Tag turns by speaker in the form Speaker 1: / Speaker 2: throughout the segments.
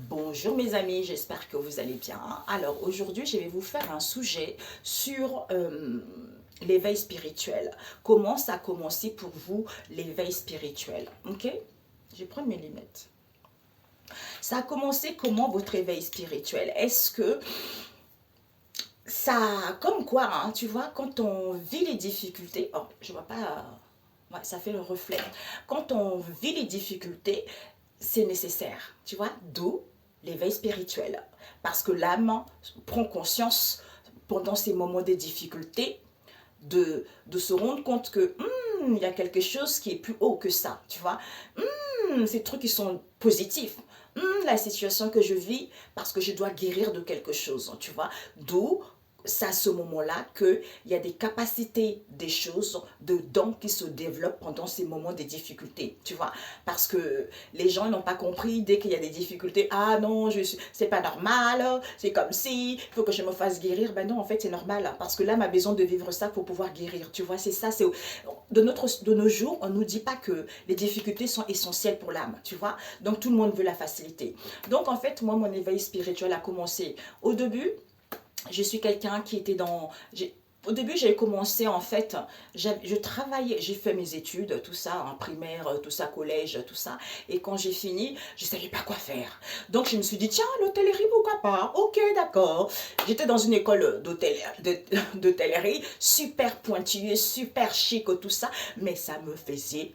Speaker 1: Bonjour mes amis, j'espère que vous allez bien. Alors aujourd'hui, je vais vous faire un sujet sur l'éveil spirituel. Comment ça a commencé pour vous, l'éveil spirituel? Ok? Je vais prendre mes lunettes. Ça a commencé comment votre éveil spirituel? Est-ce que ça, comme quoi, hein, tu vois, quand on vit les difficultés, oh, je vois pas, ouais, ça fait le reflet. Quand on vit les difficultés, c'est nécessaire, tu vois, d'où l'éveil spirituel. Parce que l'âme prend conscience pendant ces moments de difficulté de se rendre compte que il y a quelque chose qui est plus haut que ça, tu vois. Ces trucs qui sont positifs. La situation que je vis parce que je dois guérir de quelque chose, tu vois. D'où c'est à ce moment-là qu'il y a des capacités, des choses, de dons qui se développent pendant ces moments de difficultés, tu vois. Parce que les gens n'ont pas compris dès qu'il y a des difficultés. Ah non, c'est pas normal, c'est comme si, il faut que je me fasse guérir. Ben non, en fait, c'est normal. Parce que l'âme a besoin de vivre ça pour pouvoir guérir, tu vois. C'est ça, c'est de nos jours, on ne nous dit pas que les difficultés sont essentielles pour l'âme, tu vois. Donc tout le monde veut la facilité. Donc en fait, moi, mon éveil spirituel a commencé au début. Je suis quelqu'un qui était dans... Au début, j'ai commencé en fait, je travaillais, j'ai fait mes études, tout ça, en primaire, tout ça, collège, tout ça. Et quand j'ai fini, je ne savais pas quoi faire. Donc je me suis dit, tiens, l'hôtellerie, pourquoi pas? Ok, d'accord. J'étais dans une école d'hôtellerie, super pointilleuse, super chic, tout ça. Mais ça me faisait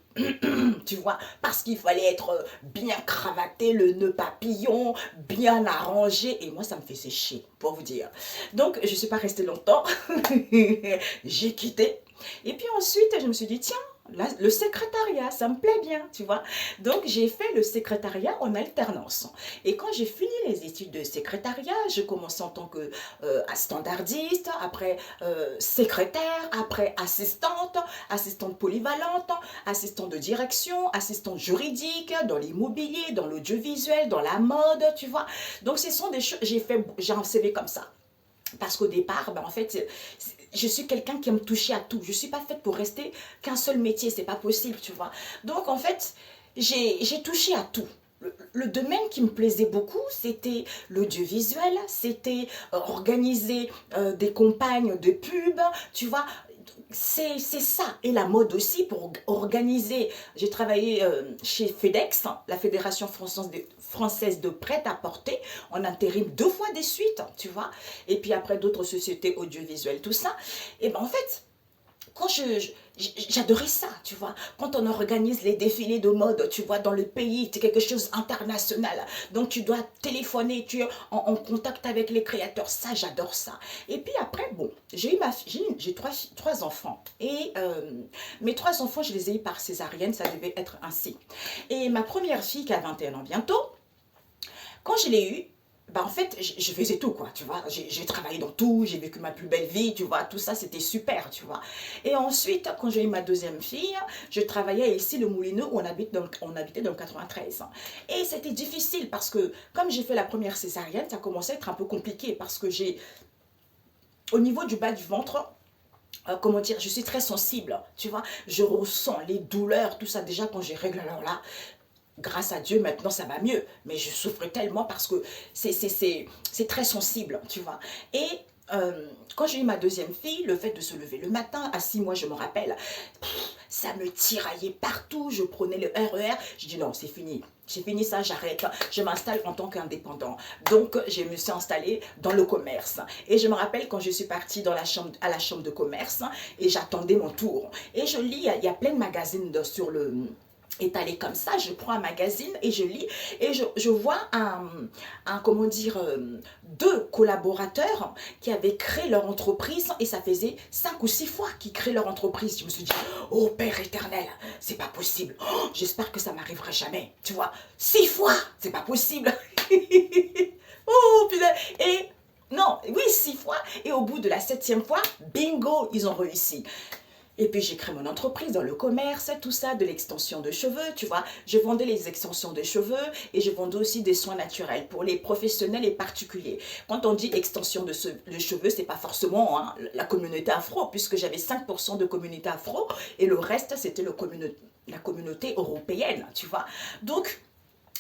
Speaker 1: tu vois, parce qu'il fallait être bien cravaté, le nœud papillon, bien arrangé, et moi ça me faisait chier, pour vous dire. Donc je ne suis pas restée longtemps, j'ai quitté, et puis ensuite je me suis dit, tiens, là, le secrétariat, ça me plaît bien, tu vois. Donc j'ai fait le secrétariat en alternance. Et quand j'ai fini les études de secrétariat, je commençais en tant que standardiste, après secrétaire, après assistante, assistante polyvalente, assistante de direction, assistante juridique, dans l'immobilier, dans l'audiovisuel, dans la mode, tu vois. Donc ce sont des choses, j'ai un CV comme ça. Parce qu'au départ, ben en fait, je suis quelqu'un qui aime toucher à tout. Je ne suis pas faite pour rester qu'un seul métier, c'est pas possible, tu vois. Donc en fait, j'ai touché à tout. Le domaine qui me plaisait beaucoup, c'était l'audiovisuel, c'était organiser des campagnes de pub, tu vois, c'est ça. Et la mode aussi pour organiser. J'ai travaillé chez FedEx, la Fédération française de prêt-à-porter, en intérim 2 fois des suites, tu vois. Et puis après d'autres sociétés audiovisuelles, tout ça. Et ben en fait, quand j'adorais ça, tu vois. Quand on organise les défilés de mode, tu vois, dans le pays, c'est quelque chose d'international. Donc tu dois téléphoner, tu es en contact avec les créateurs. Ça, j'adore ça. Et puis après, bon, j'ai trois enfants. Et mes 3 enfants, je les ai eu par césarienne, ça devait être ainsi. Et ma première fille, qui a 21 ans bientôt, quand je l'ai eue, bah en fait, je faisais tout, quoi, tu vois. J'ai travaillé dans tout, j'ai vécu ma plus belle vie, tu vois. Tout ça, c'était super, tu vois. Et ensuite, quand j'ai eu ma deuxième fille, je travaillais ici, le Moulineau, où on habitait dans le 93. Et c'était difficile parce que, comme j'ai fait la première césarienne, ça commençait à être un peu compliqué parce que au niveau du bas du ventre, comment dire, je suis très sensible, tu vois. Je ressens les douleurs, tout ça. Déjà, quand j'ai règle, alors là, grâce à Dieu, maintenant ça va mieux. Mais je souffre tellement parce que c'est très sensible, tu vois. Et quand j'ai eu ma deuxième fille, le fait de se lever le matin, à 6 mois, je me rappelle, ça me tiraillait partout. Je prenais le RER. Je dis non, c'est fini. J'ai fini ça, j'arrête. Je m'installe en tant qu'indépendant. Donc, je me suis installée dans le commerce. Et je me rappelle quand je suis partie à la chambre de commerce et j'attendais mon tour. Et je lis, il y a plein de magazines sur le étalé comme ça, je prends un magazine et je lis et je vois comment dire, 2 collaborateurs qui avaient créé leur entreprise et ça faisait 5 ou 6 fois qu'ils créent leur entreprise. Je me suis dit, oh Père éternel, c'est pas possible. Oh, j'espère que ça m'arriverait jamais. Tu vois, 6 fois, c'est pas possible. Oh putain. Et non, oui, 6 fois. Et au bout de la 7e fois, bingo, ils ont réussi. Et puis j'ai créé mon entreprise dans le commerce, tout ça, de l'extension de cheveux, tu vois. Je vendais les extensions de cheveux et je vendais aussi des soins naturels pour les professionnels et particuliers. Quand on dit extension de cheveux, c'est pas forcément hein, la communauté afro, puisque j'avais 5% de communauté afro et le reste, c'était la communauté européenne, tu vois. Donc,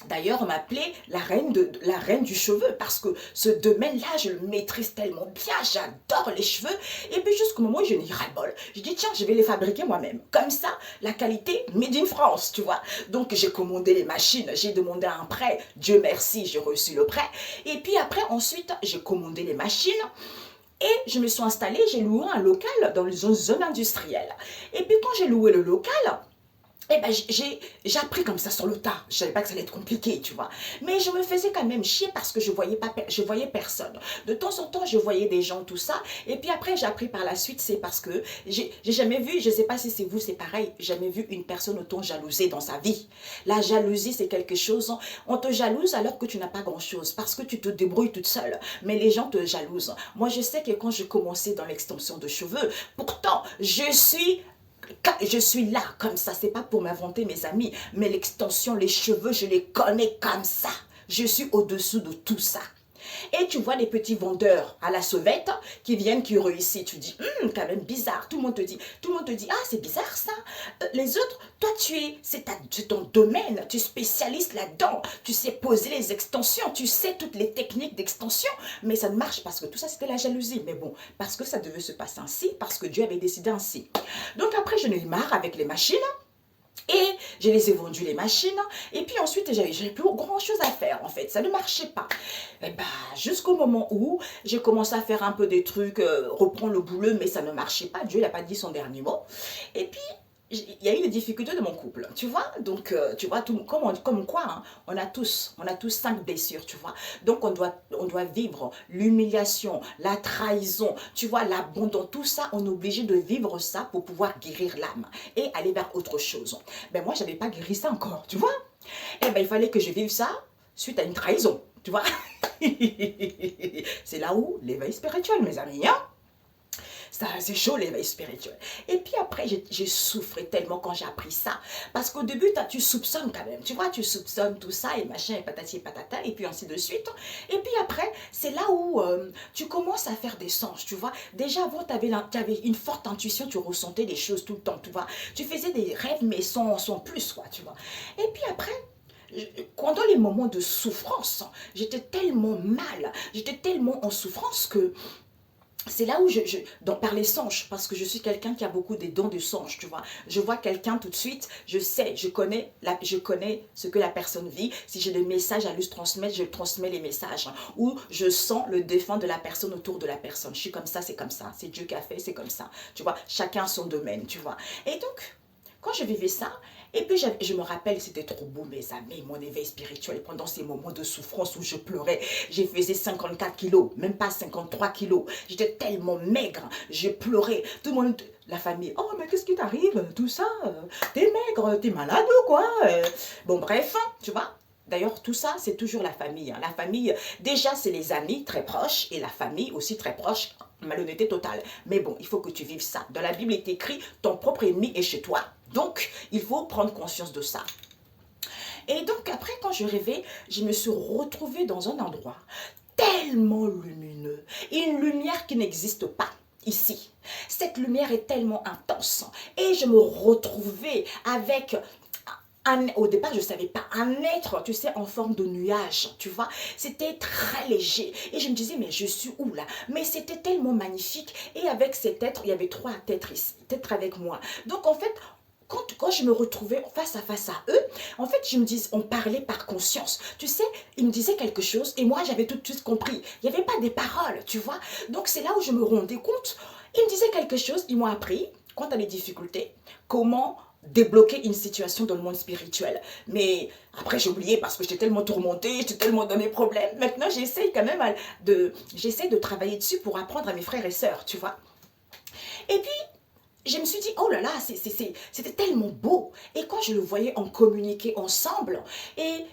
Speaker 1: D'ailleurs, on m'appelait la reine du cheveu parce que ce domaine-là, je le maîtrise tellement bien, j'adore les cheveux. Et puis jusqu'au moment où je n'y ras-le-bol, je dis tiens, je vais les fabriquer moi-même. Comme ça, la qualité made in France, tu vois. Donc j'ai commandé les machines, j'ai demandé un prêt, Dieu merci, j'ai reçu le prêt. Et puis après, ensuite, j'ai commandé les machines. Et je me suis installée, j'ai loué un local dans une zone industrielle. Et puis quand j'ai loué le local, eh ben, j'ai appris comme ça sur le tas. Je savais pas que ça allait être compliqué, tu vois. Mais je me faisais quand même chier parce que je voyais personne. De temps en temps, je voyais des gens, tout ça. Et puis après, j'ai appris par la suite, c'est parce que j'ai jamais vu, je sais pas si c'est vous, c'est pareil, jamais vu une personne autant jalousée dans sa vie. La jalousie, c'est quelque chose, on te jalouse alors que tu n'as pas grand-chose parce que tu te débrouilles toute seule. Mais les gens te jalousent. Moi, je sais que quand je commençais dans l'extension de cheveux, pourtant, je suis là comme ça, c'est pas pour m'inventer mes amis, mais l'extension, les cheveux, je les connais comme ça. Je suis au-dessous de tout ça. Et tu vois les petits vendeurs à la sauvette qui viennent, qui réussissent. Tu dis, quand même bizarre. Tout le monde te dit, ah, c'est bizarre ça. Les autres, toi, c'est ton domaine. Tu es spécialiste là-dedans. Tu sais poser les extensions. Tu sais toutes les techniques d'extension. Mais ça ne marche parce que tout ça, c'était la jalousie. Mais bon, parce que ça devait se passer ainsi, parce que Dieu avait décidé ainsi. Donc après, je n'ai eu marre avec les machines. Et je les ai vendues les machines. Et puis ensuite, j'avais plus grand chose à faire en fait. Ça ne marchait pas. Et bah, jusqu'au moment où j'ai commencé à faire un peu des trucs, reprendre le boulot, mais ça ne marchait pas. Dieu n'a pas dit son dernier mot. Et puis, il y a eu des difficultés de mon couple, tu vois. Donc, tu vois, comme quoi, hein, on a tous 5 blessures, tu vois. Donc, on doit vivre l'humiliation, la trahison, tu vois, l'abandon, tout ça, on est obligé de vivre ça pour pouvoir guérir l'âme et aller vers autre chose. Ben, moi, je n'avais pas guéri ça encore, tu vois. Et ben, il fallait que je vive ça suite à une trahison, tu vois. C'est là où l'éveil spirituel, mes amis, hein. C'est chaud l'éveil spirituel. Et puis après, j'ai souffert tellement quand j'ai appris ça. Parce qu'au début, tu soupçonnes quand même. Tu vois, tu soupçonnes tout ça et machin et patati et patata et puis ainsi de suite. Et puis après, c'est là où tu commences à faire des sens, tu vois. Déjà avant, tu avais une forte intuition, tu ressentais des choses tout le temps, tu vois. Tu faisais des rêves mais sans plus, quoi, tu vois. Et puis après, pendant les moments de souffrance, j'étais tellement mal, j'étais tellement en souffrance que c'est là où par les songes, parce que je suis quelqu'un qui a beaucoup des dons de songes, tu vois. Je vois quelqu'un tout de suite, je sais, je connais ce que la personne vit. Si j'ai des messages à lui transmettre, je transmets les messages. Ou je sens le défunt de la personne autour de la personne. Je suis comme ça, c'est comme ça. C'est Dieu qui a fait, c'est comme ça. Tu vois, chacun son domaine, tu vois. Et donc, quand je vivais ça, et puis je me rappelle, c'était trop beau mes amis, mon éveil spirituel, pendant ces moments de souffrance où je pleurais, j'ai faisais 54 kilos, même pas 53 kilos, j'étais tellement maigre, je pleurais, tout le monde, la famille, oh mais qu'est-ce qui t'arrive, tout ça, t'es maigre, t'es malade ou quoi, bon bref, tu vois. D'ailleurs, tout ça, c'est toujours la famille. Hein. La famille, déjà, c'est les amis très proches et la famille aussi très proche, malhonnêteté totale. Mais bon, il faut que tu vives ça. Dans la Bible, il est écrit, ton propre ennemi est chez toi. Donc, il faut prendre conscience de ça. Et donc, après, quand je rêvais, je me suis retrouvée dans un endroit tellement lumineux. Une lumière qui n'existe pas ici. Cette lumière est tellement intense. Et je me retrouvais avec au départ, je ne savais pas, un être, tu sais, en forme de nuage, tu vois, c'était très léger, et je me disais, mais je suis où là? Mais c'était tellement magnifique, et avec cet être, il y avait 3 êtres avec moi, donc en fait, quand je me retrouvais face à eux, en fait, je me disais, on parlait par conscience. Tu sais, ils me disaient quelque chose et moi, j'avais tout de suite compris. Il n'y avait pas des paroles, tu vois. Donc, c'est là où je me rendais compte. Ils me disaient quelque chose, ils m'ont appris, quand tu as des difficultés, comment débloquer une situation dans le monde spirituel. Mais après, j'ai oublié parce que j'étais tellement tourmentée, j'étais tellement dans mes problèmes. Maintenant, j'essaie quand même de travailler dessus pour apprendre à mes frères et sœurs, tu vois. Et puis, je me suis dit, oh là là, c'était tellement beau. Et quand je le voyais, on communiquait ensemble. Et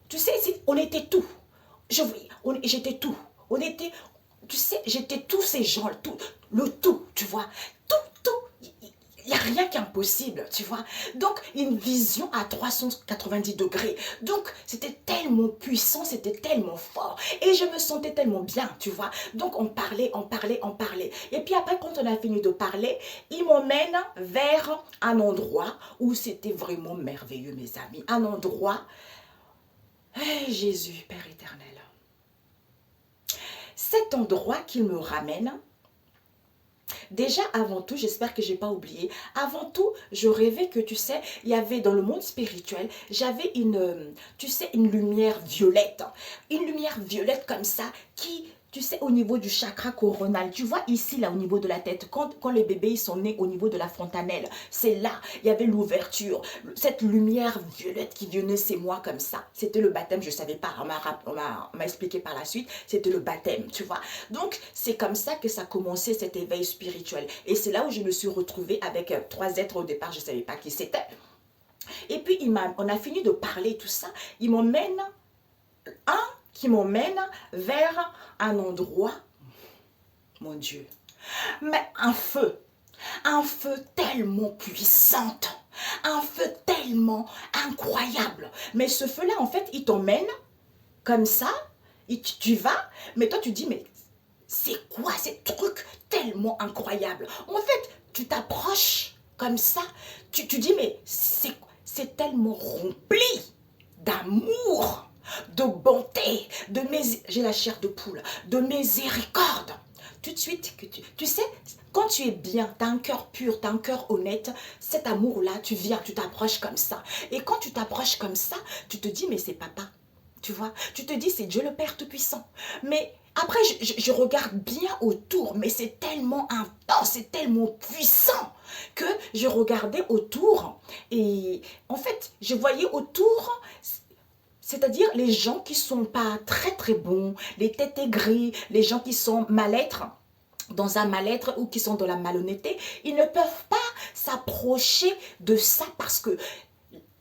Speaker 1: tu sais, on était tout. J'étais tout. On était, tu sais, j'étais tous ces gens, le tout, tu vois. Tout, tout. Il n'y a rien qui est impossible, tu vois. Donc, une vision à 390 degrés. Donc, c'était tellement puissant, c'était tellement fort. Et je me sentais tellement bien, tu vois. Donc, on parlait, on parlait, on parlait. Et puis après, quand on a fini de parler, il m'emmène vers un endroit où c'était vraiment merveilleux, mes amis. Un endroit Hey Jésus, Père éternel, cet endroit qu'il me ramène, déjà, avant tout, j'espère que je n'ai pas oublié, avant tout, je rêvais que, tu sais, il y avait dans le monde spirituel, j'avais tu sais, une lumière violette comme ça, qui, tu sais, au niveau du chakra coronal, tu vois ici, là, au niveau de la tête, quand les bébés ils sont nés au niveau de la fontanelle, c'est là, il y avait l'ouverture, cette lumière violette qui venait, c'est moi comme ça. C'était le baptême, je ne savais pas, on m'a expliqué par la suite, c'était le baptême, tu vois. Donc, c'est comme ça que ça a commencé cet éveil spirituel. Et c'est là où je me suis retrouvée avec trois êtres au départ, je ne savais pas qui c'était. Et puis, on a fini de parler tout ça. Il m'emmène, un qui m'emmène vers un endroit, mon Dieu, mais un feu tellement puissant, un feu tellement incroyable. Mais ce feu-là, en fait, il t'emmène comme ça, et tu vas, mais toi tu dis, mais c'est quoi ces trucs tellement incroyables? En fait, tu t'approches comme ça, tu dis, mais c'est tellement rempli d'amour, de bonté, j'ai la chair de poule, de miséricorde. Tout de suite, tu sais, quand tu es bien, tu as un cœur pur, tu as un cœur honnête, cet amour-là, tu viens, tu t'approches comme ça. Et quand tu t'approches comme ça, tu te dis, mais c'est papa. Tu vois, tu te dis, c'est Dieu le Père Tout-Puissant. Mais après, je regarde bien autour, mais c'est tellement intense, c'est tellement puissant que je regardais autour. Et en fait, je voyais autour, c'est-à-dire les gens qui sont pas très très bons, les têtes aigries, les gens qui sont mal-être, dans un mal-être ou qui sont dans la malhonnêteté, ils ne peuvent pas s'approcher de ça parce que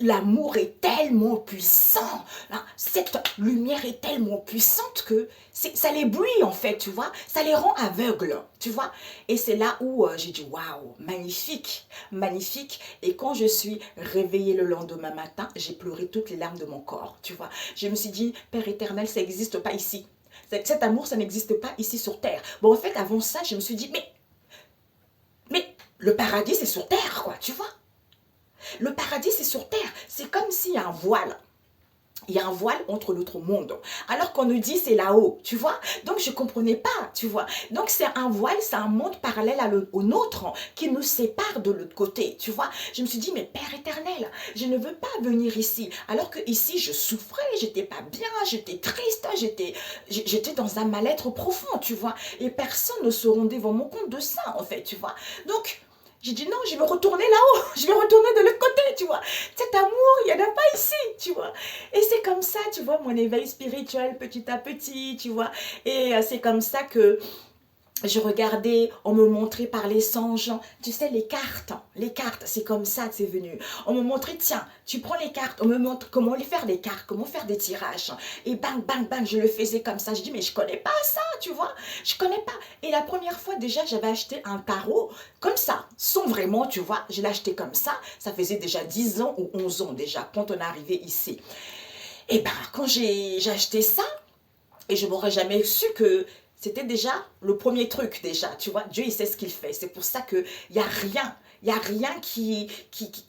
Speaker 1: l'amour est tellement puissant, hein, cette lumière est tellement puissante que ça les bruit en fait, tu vois, ça les rend aveugles, tu vois. Et c'est là où j'ai dit waouh, magnifique, magnifique. Et quand je suis réveillée le lendemain matin, j'ai pleuré toutes les larmes de mon corps, tu vois. Je me suis dit, Père éternel, ça n'existe pas ici. Cet amour, ça n'existe pas ici sur terre. Bon, en fait, avant ça, je me suis dit, mais le paradis, c'est sur terre, quoi, tu vois. Le paradis, c'est sur terre. C'est comme s'il y a un voile. Il y a un voile entre l'autre monde. Alors qu'on nous dit c'est là-haut, tu vois. Donc je ne comprenais pas, tu vois. Donc c'est un voile, c'est un monde parallèle au nôtre qui nous sépare de l'autre côté, tu vois. Je me suis dit, mais Père éternel, je ne veux pas venir ici. Alors que ici, je souffrais, j'étais pas bien, j'étais triste, j'étais dans un mal-être profond, tu vois. Et personne ne se rendait devant mon compte de ça, en fait, tu vois. Donc, j'ai dit non, je vais retourner là-haut, je vais retourner de l'autre côté, tu vois. Cet amour, il n'y en a pas ici, tu vois. Et c'est comme ça, tu vois, mon éveil spirituel petit à petit, tu vois. Et c'est comme ça que je regardais, on me montrait par les songes, tu sais, les cartes, c'est comme ça que c'est venu. On me montrait, tiens, tu prends les cartes, on me montre comment les faire des cartes, comment faire des tirages. Et bang, bang, bang, je le faisais comme ça. Je dis, mais je connais pas ça, tu vois, je connais pas. Et la première fois, déjà, j'avais acheté un tarot comme ça, sans vraiment, tu vois, je l'ai acheté comme ça faisait déjà 10 ans ou 11 ans déjà, quand on est arrivé ici. Et ben, quand j'ai acheté ça, et je m'aurais jamais su que c'était déjà le premier truc déjà, tu vois. Dieu, il sait ce qu'il fait. C'est pour ça qu'il n'y a rien. Il n'y a rien qui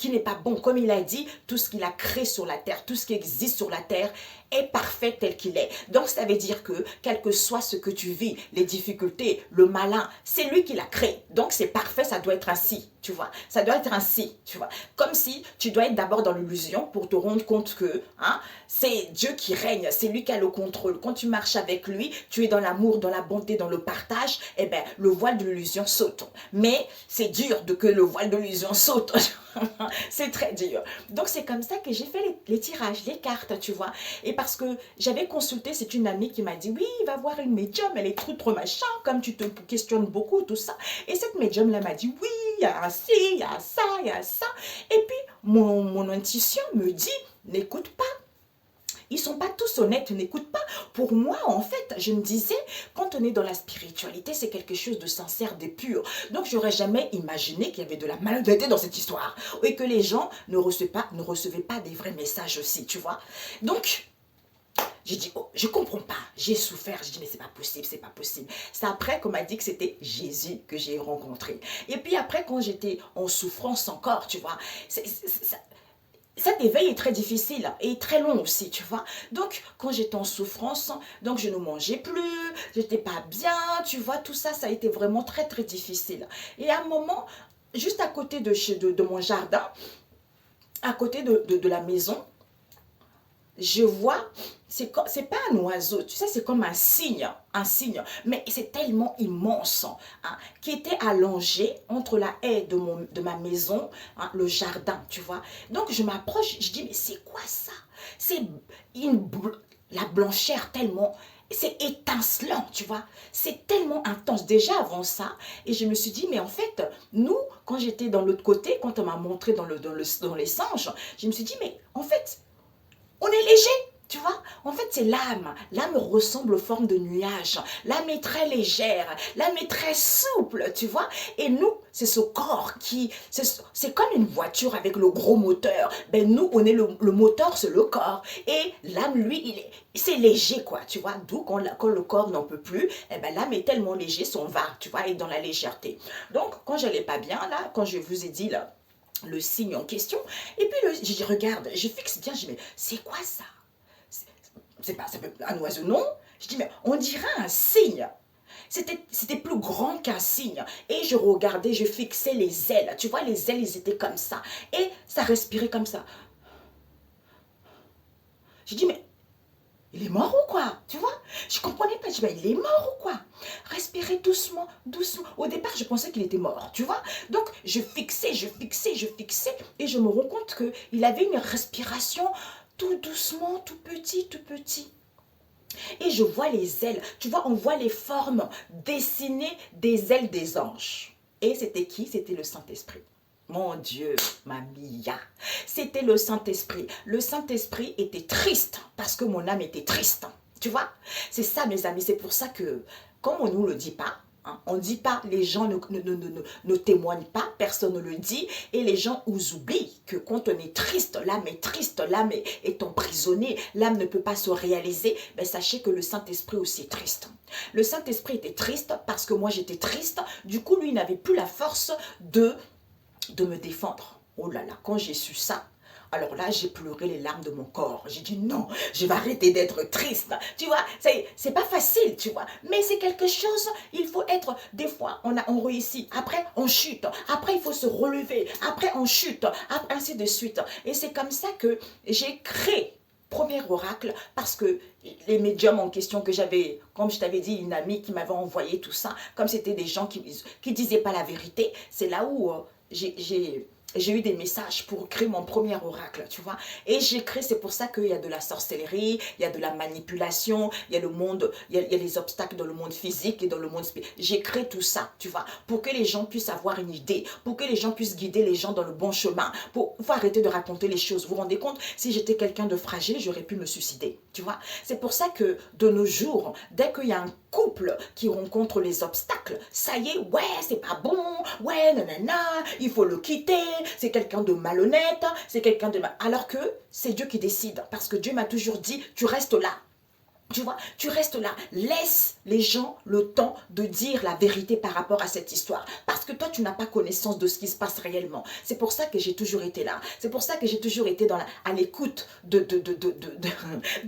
Speaker 1: n'est pas bon. Comme il a dit, tout ce qu'il a créé sur la terre, tout ce qui existe sur la terre est parfait tel qu'il est. Donc, ça veut dire que, quel que soit ce que tu vis, les difficultés, le malin, c'est lui qui l'a créé. Donc, c'est parfait, ça doit être ainsi, tu vois. Ça doit être ainsi, tu vois. Comme si tu dois être d'abord dans l'illusion pour te rendre compte que hein, c'est Dieu qui règne, c'est lui qui a le contrôle. Quand tu marches avec lui, tu es dans l'amour, dans la bonté, dans le partage, eh bien, le voile de l'illusion saute. Mais c'est dur que le voile de l'illusion saute. C'est très dur. Donc, c'est comme ça que j'ai fait les tirages, les cartes, tu vois. Et parce que j'avais consulté, c'est une amie qui m'a dit, oui, va voir une médium, elle est trop machin, comme tu te questionnes beaucoup, tout ça. Et cette médium-là m'a dit, oui, il y a un ci, il y a ça, il y a ça. Et puis, mon intuition me dit, n'écoute pas. Ils sont pas tous honnêtes, n'écoute pas. Pour moi, en fait, je me disais, quand on est dans la spiritualité, c'est quelque chose de sincère, de pur. Donc, j'aurais jamais imaginé qu'il y avait de la malhonnêteté dans cette histoire. Et que les gens ne recevaient pas des vrais messages aussi, tu vois. Donc, j'ai dit, oh, je comprends pas, j'ai souffert. J'ai dit, mais c'est pas possible, c'est pas possible. C'est après qu'on m'a dit que c'était Jésus que j'ai rencontré. Et puis après, quand j'étais en souffrance encore, tu vois, cet éveil est très difficile et très long aussi, tu vois. Donc, quand j'étais en souffrance, donc je ne mangeais plus, j'étais pas bien, tu vois, tout ça, ça a été vraiment très, très difficile. Et à un moment, juste à côté de mon jardin, à côté de la maison, je vois, c'est pas un oiseau, tu sais, c'est comme un cygne, mais c'est tellement immense, hein, qui était allongé entre la haie de ma maison, hein, le jardin, tu vois. Donc je m'approche, je dis, mais c'est quoi ça? C'est une, la blancheur tellement, c'est étincelant, tu vois. C'est tellement intense déjà avant ça. Et je me suis dit, mais en fait, nous, quand j'étais dans l'autre côté, quand on m'a montré dans les singes, je me suis dit, mais en fait, on est léger, tu vois. En fait, c'est l'âme. L'âme ressemble aux formes de nuages. L'âme est très légère. L'âme est très souple, tu vois. Et nous, c'est ce corps qui... C'est comme une voiture avec le gros moteur. Ben nous, on est le moteur, c'est le corps. Et l'âme, lui, c'est léger, quoi, tu vois. D'où, quand le corps n'en peut plus, eh ben, l'âme est tellement léger, son va, tu vois, est dans la légèreté. Donc, quand j'allais pas bien, là, quand je vous ai dit, là, le signe en question. Et puis, je regarde, je fixe bien, je dis, mais c'est quoi ça? C'est pas un oiseau, non? Je dis, mais on dirait un cygne. C'était plus grand qu'un cygne. Et je regardais, je fixais les ailes. Tu vois, les ailes, ils étaient comme ça. Et ça respirait comme ça. Je dis, mais il est mort ou quoi? Tu vois? Je comprenais pas. Je dis, mais il est mort ou quoi? Respirer doucement, doucement. Au départ, je pensais qu'il était mort, tu vois? Donc, je fixais, je fixais, je fixais. Et je me rends compte qu'il avait une respiration tout doucement, tout petit, tout petit. Et je vois les ailes. Tu vois, on voit les formes dessinées des ailes des anges. Et c'était qui? C'était le Saint-Esprit. Mon Dieu, ma Mia. C'était le Saint-Esprit. Le Saint-Esprit était triste parce que mon âme était triste. Tu vois? C'est ça, mes amis. C'est pour ça que, comme on ne nous le dit pas, hein, on ne dit pas, les gens ne témoignent pas, personne ne le dit, et les gens oublient que quand on est triste, l'âme est emprisonnée, l'âme ne peut pas se réaliser, ben sachez que le Saint-Esprit aussi est triste. Le Saint-Esprit était triste parce que moi j'étais triste, du coup lui n'avait plus la force de me défendre. Oh là là, quand j'ai su ça, alors là, j'ai pleuré les larmes de mon corps. J'ai dit non, je vais arrêter d'être triste. Tu vois, c'est pas facile, tu vois. Mais c'est quelque chose, il faut être, des fois, on réussit. Après, on chute. Après, il faut se relever. Après, on chute. Après, ainsi de suite. Et c'est comme ça que j'ai créé premier oracle parce que les médiums en question que j'avais, comme je t'avais dit, une amie qui m'avait envoyé tout ça, comme c'était des gens qui disaient pas la vérité, c'est là où j'ai eu des messages pour créer mon premier oracle, tu vois. Et j'ai créé, c'est pour ça qu'il y a de la sorcellerie, il y a de la manipulation, il y a le monde, il y a les obstacles dans le monde physique et dans le monde spirituel. J'ai créé tout ça, tu vois, pour que les gens puissent avoir une idée, pour que les gens puissent guider les gens dans le bon chemin. Faut arrêter de raconter les choses. Vous vous rendez compte, si j'étais quelqu'un de fragile, j'aurais pu me suicider, tu vois. C'est pour ça que de nos jours, dès qu'il y a un couple qui rencontre les obstacles, ça y est, ouais, c'est pas bon, ouais, nanana, il faut le quitter, c'est quelqu'un de malhonnête, c'est quelqu'un de... Alors que c'est Dieu qui décide, parce que Dieu m'a toujours dit, tu restes là. Tu vois, tu restes là. Laisse les gens le temps de dire la vérité par rapport à cette histoire. Parce que toi, tu n'as pas connaissance de ce qui se passe réellement. C'est pour ça que j'ai toujours été là. C'est pour ça que j'ai toujours été à l'écoute du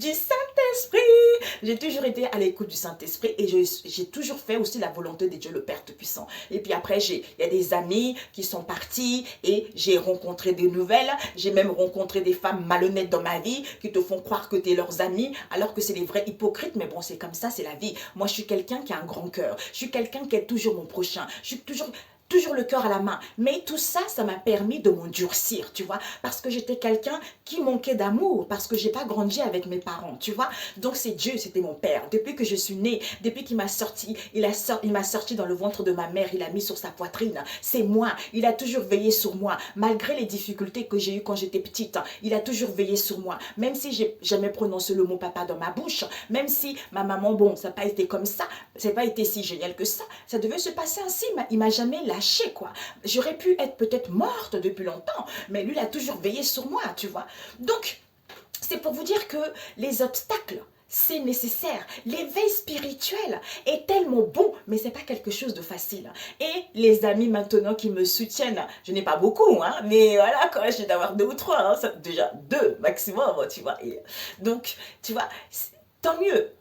Speaker 1: Saint-Esprit. J'ai toujours été à l'écoute du Saint-Esprit et j'ai toujours fait aussi la volonté de Dieu le Père Tout-Puissant. Et puis après, il y a des amis qui sont partis et j'ai rencontré des nouvelles. J'ai même rencontré des femmes malhonnêtes dans ma vie qui te font croire que tu es leurs amis alors que c'est les vrais hypocrite, mais bon, c'est comme ça, c'est la vie. Moi, je suis quelqu'un qui a un grand cœur. Je suis quelqu'un qui aide toujours mon prochain. Je suis toujours le cœur à la main. Mais tout ça, ça m'a permis de m'endurcir, tu vois, parce que j'étais quelqu'un qui manquait d'amour, parce que j'ai pas grandi avec mes parents, tu vois. Donc c'est Dieu, c'était mon père. Depuis que je suis née, depuis qu'il m'a sorti, il m'a sorti dans le ventre de ma mère, il a mis sur sa poitrine. C'est moi. Il a toujours veillé sur moi, malgré les difficultés que j'ai eues quand j'étais petite. Il a toujours veillé sur moi, même si j'ai jamais prononcé le mot papa dans ma bouche, même si ma maman, bon, ça n'a pas été comme ça, ça n'a pas été si génial que ça devait se passer ainsi. Il m'a jamais lâché, quoi. J'aurais pu être peut-être morte depuis longtemps, mais lui, il a toujours veillé sur moi, tu vois. Donc, c'est pour vous dire que les obstacles, c'est nécessaire. L'éveil spirituel est tellement bon, mais c'est pas quelque chose de facile. Et les amis maintenant qui me soutiennent, je n'ai pas beaucoup, hein, mais voilà, quand je vais d'avoir 2 ou 3, hein, déjà 2 maximum, tu vois. Et donc, tu vois, tant mieux.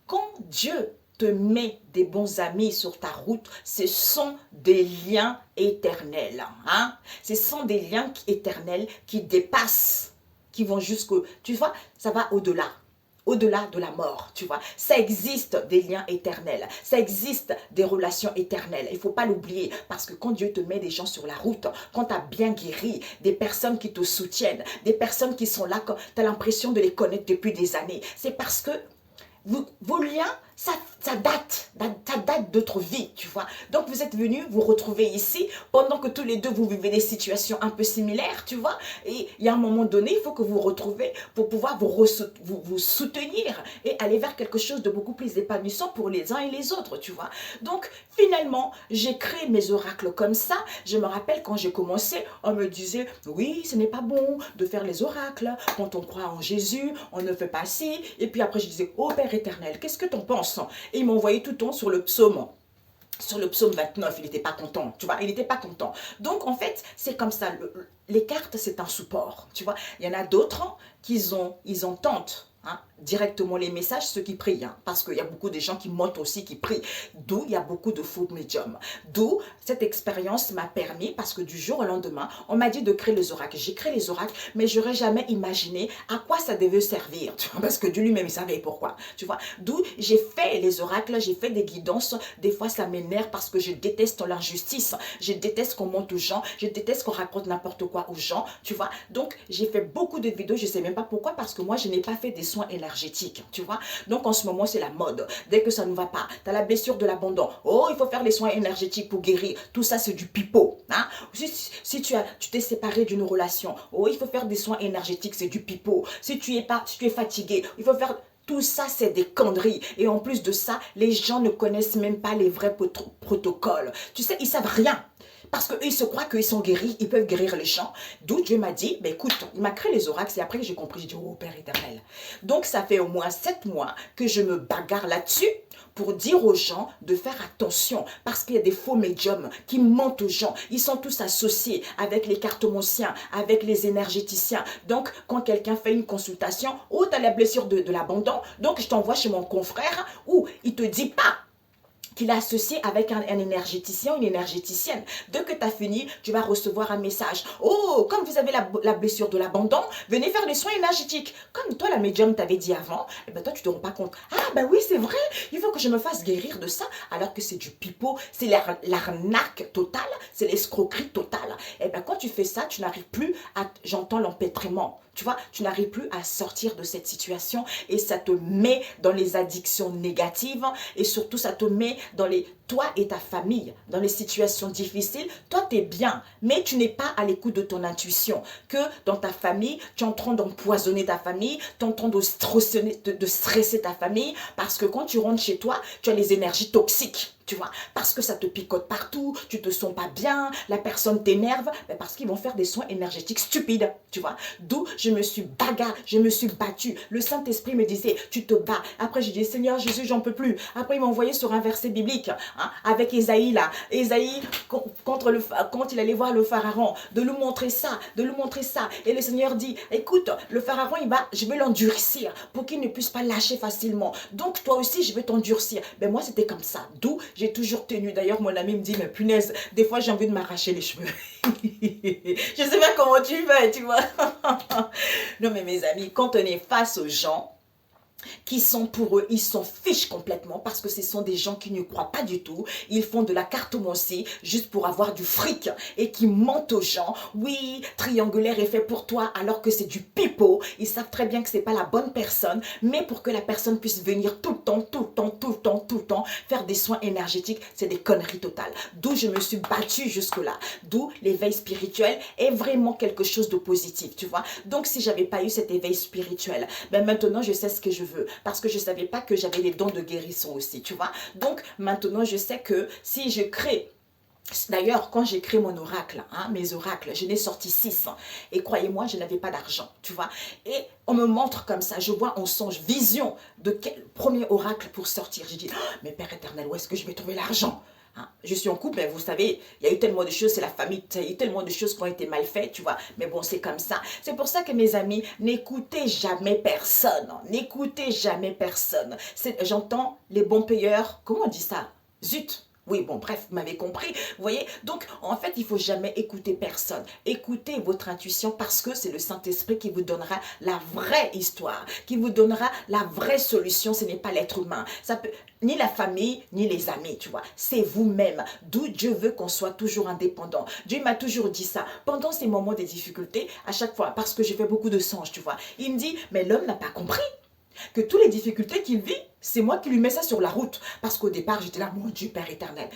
Speaker 1: Quand Dieu te met des bons amis sur ta route, ce sont des liens éternels. Hein? Ce sont des liens éternels qui dépassent, qui vont jusqu'au... Tu vois, ça va au-delà. Au-delà de la mort, tu vois. Ça existe des liens éternels. Ça existe des relations éternelles. Il ne faut pas l'oublier. Parce que quand Dieu te met des gens sur la route, quand tu as bien guéri, des personnes qui te soutiennent, des personnes qui sont là, quand tu as l'impression de les connaître depuis des années, c'est parce que vos liens, ça date d'autre vie, tu vois. Donc, vous êtes venus vous retrouver ici pendant que tous les deux, vous vivez des situations un peu similaires, tu vois. Et il y a un moment donné, il faut que vous vous retrouvez pour pouvoir vous soutenir et aller vers quelque chose de beaucoup plus épanouissant pour les uns et les autres, tu vois. Donc, finalement, j'ai créé mes oracles comme ça. Je me rappelle quand j'ai commencé, on me disait, oui, ce n'est pas bon de faire les oracles. Quand on croit en Jésus, on ne fait pas ci. Et puis après, je disais, oh Père éternel, qu'est-ce que tu en penses? Et il m'a envoyé tout le temps sur le psaume. Sur le psaume 29, il n'était pas content, tu vois, il n'était pas content. Donc, en fait, c'est comme ça, les cartes, c'est un support, tu vois. Il y en a d'autres qui ils entendent directement les messages, ceux qui prient, hein, parce qu'il y a beaucoup de gens qui mentent aussi, qui prient, d'où il y a beaucoup de faux médiums. D'où cette expérience m'a permis, parce que du jour au lendemain, on m'a dit de créer les oracles. J'ai créé les oracles, mais j'aurais jamais imaginé à quoi ça devait servir, tu vois, parce que Dieu lui-même, il savait pourquoi, tu vois. D'où j'ai fait les oracles, j'ai fait des guidances. Des fois, ça m'énerve parce que je déteste l'injustice, je déteste qu'on mente aux gens, je déteste qu'on raconte n'importe quoi aux gens, tu vois. Donc, j'ai fait beaucoup de vidéos, je sais même pas pourquoi, parce que moi, je n'ai pas fait des soins énergétiques, tu vois. Donc, en ce moment, c'est la mode. Dès que ça ne va pas, tu as la blessure de l'abandon. Oh, il faut faire les soins énergétiques pour guérir. Tout ça, c'est du pipeau. Hein? Si tu t'es séparé d'une relation, oh, il faut faire des soins énergétiques, c'est du pipeau. Si tu es fatigué, il faut faire... Tout ça, c'est des conneries. Et en plus de ça, les gens ne connaissent même pas les vrais protocoles. Tu sais, ils savent rien. Parce qu'eux, ils se croient qu'ils sont guéris, ils peuvent guérir les gens. D'où Dieu m'a dit, ben écoute, il m'a créé les oracles, et après que j'ai compris, j'ai dit, oh Père éternel. Donc ça fait au moins 7 mois que je me bagarre là-dessus pour dire aux gens de faire attention. Parce qu'il y a des faux médiums qui mentent aux gens. Ils sont tous associés avec les cartomanciens, avec les énergéticiens. Donc quand quelqu'un fait une consultation, oh tu as la blessure de l'abandon, donc je t'envoie chez mon confrère, ou il te dit pas qu'il est associé avec un énergéticien ou une énergéticienne. Dès que tu as fini, tu vas recevoir un message. Oh, comme vous avez la blessure de l'abandon, venez faire des soins énergétiques. Comme toi, la médium t'avait dit avant, et ben toi, tu ne te rends pas compte. Ah, ben oui, c'est vrai, il faut que je me fasse guérir de ça, alors que c'est du pipeau, c'est l'arnaque totale, c'est l'escroquerie totale. Et ben quand tu fais ça, tu n'arrives plus à, j'entends l'empêtrement. Tu vois, tu n'arrives plus à sortir de cette situation et ça te met dans les addictions négatives et surtout ça te met dans toi et ta famille, dans les situations difficiles. Toi, tu es bien, mais tu n'es pas à l'écoute de ton intuition. Que dans ta famille, tu es en train d'empoisonner ta famille, tu es en train de stresser ta famille parce que quand tu rentres chez toi, tu as les énergies toxiques. Tu vois, parce que ça te picote partout, tu te sens pas bien, la personne t'énerve, parce qu'ils vont faire des soins énergétiques stupides, tu vois. D'où je me suis bagarrée, je me suis battue. Le Saint-Esprit me disait, tu te bats. Après, j'ai dit, Seigneur Jésus, j'en peux plus. Après, il m'a envoyé sur un verset biblique, hein, avec Ésaïe là. Ésaïe, quand il allait voir le pharaon, de lui montrer ça, de lui montrer ça. Et le Seigneur dit, écoute, le pharaon, je vais l'endurcir pour qu'il ne puisse pas lâcher facilement. Donc, toi aussi, je vais t'endurcir. Ben, moi, c'était comme ça. D'où j'ai toujours tenu. D'ailleurs, mon ami me dit, mais punaise, des fois, j'ai envie de m'arracher les cheveux. Je sais pas comment tu fais, tu vois. Non, mais mes amis, quand on est face aux gens qui sont pour eux, ils s'en fichent complètement parce que ce sont des gens qui ne croient pas du tout. Ils font de la cartomancie juste pour avoir du fric et qui mentent aux gens. Oui, triangulaire est fait pour toi alors que c'est du pipeau. Ils savent très bien que c'est pas la bonne personne, mais pour que la personne puisse venir tout le temps, tout le temps, tout le temps, tout le temps, faire des soins énergétiques, c'est des conneries totales. D'où je me suis battue jusque-là. D'où l'éveil spirituel est vraiment quelque chose de positif, tu vois. Donc, si j'avais pas eu cet éveil spirituel, ben maintenant, je sais ce que je veux. Parce que je ne savais pas que j'avais les dons de guérison aussi, tu vois. Donc, maintenant, je sais que si je crée D'ailleurs, quand j'ai créé mon oracle, hein, mes oracles, je n'ai sorti 6. Et croyez-moi, je n'avais pas d'argent, tu vois. Et on me montre comme ça, je vois en songe, vision de quel premier oracle pour sortir. J'ai dit, oh, mais Père éternel, où est-ce que je vais trouver l'argent? Hein, je suis en couple, mais vous savez, il y a eu tellement de choses, c'est la famille, il y a eu tellement de choses qui ont été mal faites, tu vois. Mais bon, c'est comme ça. C'est pour ça que mes amis, n'écoutez jamais personne. N'écoutez jamais personne. J'entends les bons payeurs, comment on dit ça? Zut! Oui, bon, bref, vous m'avez compris. Vous voyez? Donc, en fait, il ne faut jamais écouter personne. Écoutez votre intuition parce que c'est le Saint-Esprit qui vous donnera la vraie histoire, qui vous donnera la vraie solution. Ce n'est pas l'être humain. Ça peut, ni la famille, ni les amis, tu vois. C'est vous-même. D'où Dieu veut qu'on soit toujours indépendant. Dieu m'a toujours dit ça. Pendant ces moments de difficulté, à chaque fois, parce que j'ai fait beaucoup de songes, tu vois. Il me dit, mais l'homme n'a pas compris que toutes les difficultés qu'il vit, c'est moi qui lui mets ça sur la route. Parce qu'au départ, j'étais là, mon Dieu, Père éternel.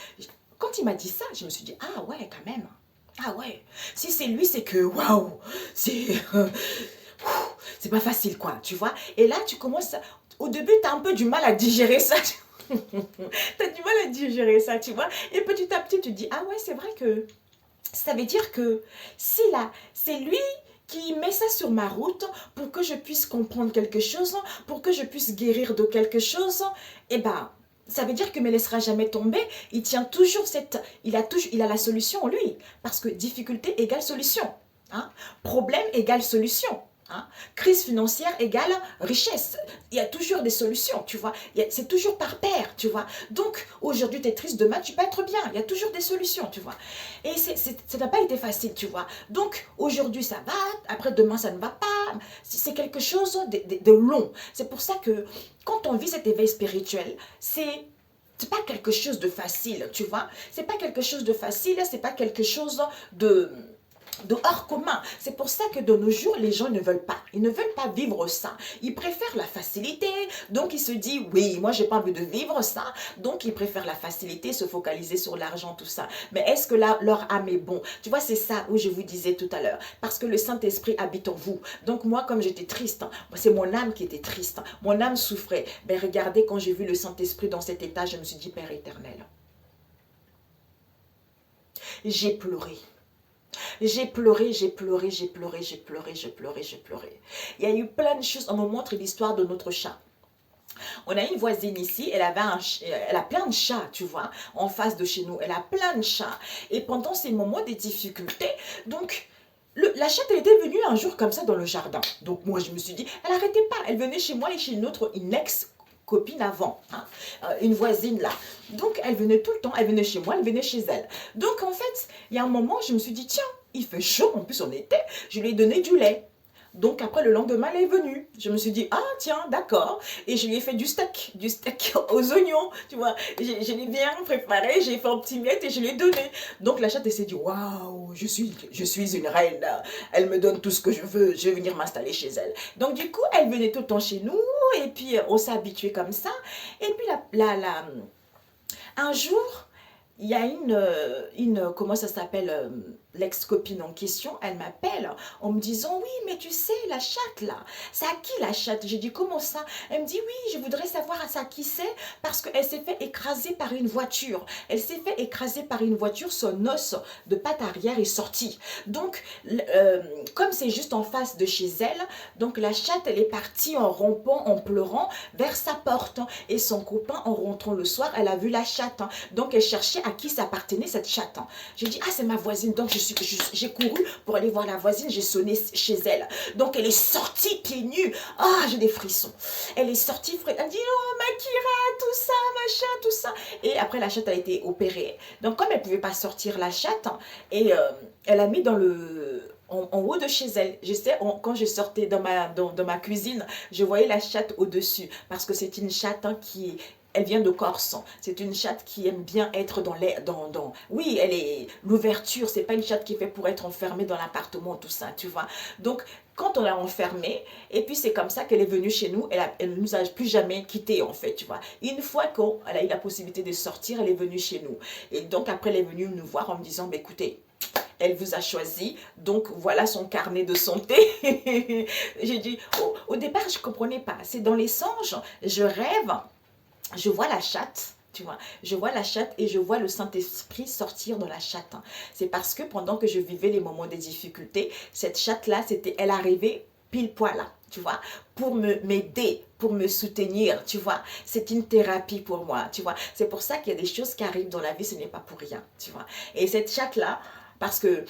Speaker 1: Quand il m'a dit ça, je me suis dit, ah ouais, quand même. Ah ouais, si c'est lui, c'est que, waouh, c'est pas facile, quoi, tu vois. Et là, tu commences, au début, tu as un peu du mal à digérer ça. Tu as du mal à digérer ça, tu vois. Et petit à petit, tu te dis, ah ouais, c'est vrai que ça veut dire que si là, c'est lui qui met ça sur ma route pour que je puisse comprendre quelque chose, pour que je puisse guérir de quelque chose, eh ben, ça veut dire qu'il ne me laissera jamais tomber. Il tient toujours il a la solution en lui. Parce que difficulté égale solution. Hein? Problème égale solution. Hein? Crise financière égale richesse. Il y a toujours des solutions, tu vois. C'est toujours par paire, tu vois. Donc, aujourd'hui, tu es triste, demain, tu peux être bien. Il y a toujours des solutions, tu vois. Et ça n'a pas été facile, tu vois. Donc, aujourd'hui, ça va. Après, demain, ça ne va pas. C'est quelque chose de long. C'est pour ça que quand on vit cet éveil spirituel, c'est pas quelque chose de facile, tu vois. C'est pas quelque chose de facile, c'est pas quelque chose de hors commun. C'est pour ça que de nos jours, les gens ne veulent pas. Ils ne veulent pas vivre ça. Ils préfèrent la facilité. Donc, ils se disent, oui, moi, j'ai pas envie de vivre ça. Donc, ils préfèrent la facilité, se focaliser sur l'argent, tout ça. Mais est-ce que là, leur âme est bon? Tu vois, c'est ça où je vous disais tout à l'heure. Parce que le Saint-Esprit habite en vous. Donc, moi, comme j'étais triste, c'est mon âme qui était triste. Mon âme souffrait. Mais regardez, quand j'ai vu le Saint-Esprit dans cet état, je me suis dit, Père éternel, j'ai pleuré. J'ai pleuré, j'ai pleuré, j'ai pleuré, j'ai pleuré, j'ai pleuré, j'ai pleuré. Il y a eu plein de choses. On me montre l'histoire de notre chat. On a une voisine ici, elle a plein de chats, tu vois, en face de chez nous. Elle a plein de chats. Et pendant ces moments de difficulté, donc, la chatte, elle était venue un jour comme ça dans le jardin. Donc, moi, je me suis dit, elle n'arrêtait pas. Elle venait chez moi et chez une ex-copine avant, hein, une voisine là. Donc, elle venait tout le temps, elle venait chez moi, elle venait chez elle. Donc, en fait, il y a un moment, je me suis dit, tiens, il fait chaud, en plus on était, je lui ai donné du lait. Donc après le lendemain, elle est venue. Je me suis dit, ah tiens, d'accord. Et je lui ai fait du steak aux oignons, tu vois. Je l'ai bien préparé, j'ai fait un petit miette et je lui ai donné. Donc la chatte, elle s'est dit, waouh, je suis une reine. Elle me donne tout ce que je veux, je vais venir m'installer chez elle. Donc du coup, elle venait tout le temps chez nous et puis on s'est habitué comme ça. Et puis un jour, il y a comment ça s'appelle, l'ex-copine en question, elle m'appelle en me disant, oui, mais tu sais, la chatte là, c'est à qui la chatte? J'ai dit, comment ça? Elle me dit, oui, je voudrais savoir à ça qui c'est, parce qu'elle s'est fait écraser par une voiture. Elle s'est fait écraser par une voiture, son os de patte arrière est sorti. Donc, comme c'est juste en face de chez elle, donc la chatte, elle est partie en rompant, en pleurant, vers sa porte. Et son copain, en rentrant le soir, elle a vu la chatte. Donc, elle cherchait à qui s'appartenait cette chatte. J'ai dit, ah, c'est ma voisine. Donc, j'ai couru pour aller voir la voisine. J'ai sonné chez elle. Donc, elle est sortie pieds nus. Ah, j'ai des frissons. Elle est sortie, elle dit, oh, Makira, tout ça, machin, tout ça. Et après, la chatte a été opérée. Donc, comme elle ne pouvait pas sortir la chatte, et elle a mis en haut de chez elle. Je sais, quand je sortais dans ma cuisine, je voyais la chatte au-dessus. Parce que c'est une chatte elle vient de Corse. C'est une chatte qui aime bien être dans l'air. Oui, elle est l'ouverture. C'est pas une chatte qui est faite pour être enfermée dans l'appartement, tout ça, tu vois. Donc, quand on l'a enfermée, et puis c'est comme ça qu'elle est venue chez nous, elle ne nous a plus jamais quittés, en fait, tu vois. Une fois qu'elle a eu la possibilité de sortir, elle est venue chez nous. Et donc, après, elle est venue nous voir en me disant, bah, écoutez, elle vous a choisi, donc voilà son carnet de santé. J'ai dit, au départ, je ne comprenais pas. C'est dans les songes, je rêve. Je vois la chatte Tu vois, je vois la chatte et je vois le Saint-Esprit sortir de la chatte. C'est parce que pendant que je vivais les moments de difficulté, cette chatte-là, elle arrivait pile poil là, tu vois, pour m'aider, pour me soutenir, tu vois. C'est une thérapie pour moi, tu vois. C'est pour ça qu'il y a des choses qui arrivent dans la vie, ce n'est pas pour rien, tu vois. Et cette chatte-là, parce que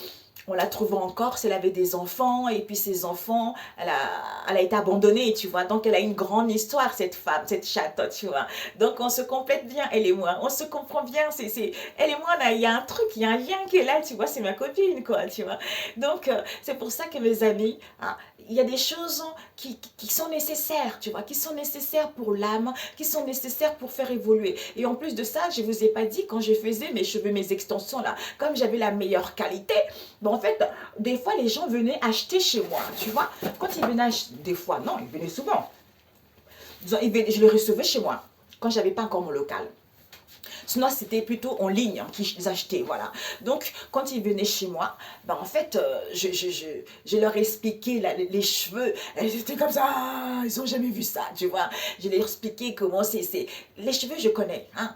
Speaker 1: on l'a trouvée en Corse, elle avait des enfants, et puis ses enfants, elle a été abandonnée, tu vois. Donc, elle a une grande histoire, cette femme, cette chatte, tu vois. Donc, on se complète bien, elle et moi. On se comprend bien. Elle et moi, il y a un truc, il y a un lien qui est là, tu vois. C'est ma copine, quoi, tu vois. Donc, c'est pour ça que mes amis, hein, il y a des choses qui sont nécessaires, tu vois, qui sont nécessaires pour l'âme, qui sont nécessaires pour faire évoluer. Et en plus de ça, je vous ai pas dit, quand je faisais mes cheveux, mes extensions, là, comme j'avais la meilleure qualité, bon, en fait, des fois, les gens venaient acheter chez moi, tu vois. Quand ils venaient acheter, des fois, non, ils venaient souvent. Je les recevais chez moi, quand j'avais pas encore mon local. Sinon, c'était plutôt en ligne qu'ils achetaient, voilà. Donc, quand ils venaient chez moi, ben, en fait, je leur expliquais les cheveux. Elles étaient comme ça, ils n'ont jamais vu ça, tu vois. Je leur expliquais comment c'est. Les cheveux, je connais. Hein.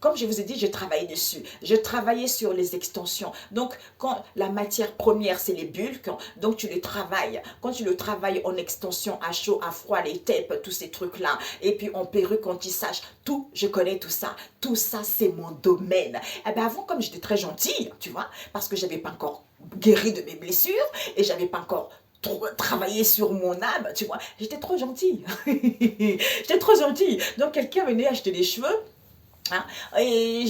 Speaker 1: Comme je vous ai dit, je travaillais dessus. Je travaillais sur les extensions. Donc, quand la matière première, c'est les bulles, donc tu les travailles. Quand tu le travailles en extension, à chaud, à froid, les tapes, tous ces trucs-là, et puis en perruque, en tissage, tout, je connais tout ça. Tout ça, c'est mon domaine. Eh bien, avant, comme j'étais très gentille, tu vois, parce que j'avais pas encore guéri de mes blessures et j'avais pas encore travaillé sur mon âme, tu vois, j'étais trop gentille. J'étais trop gentille. Donc, quelqu'un venait acheter des cheveux. Hein? Et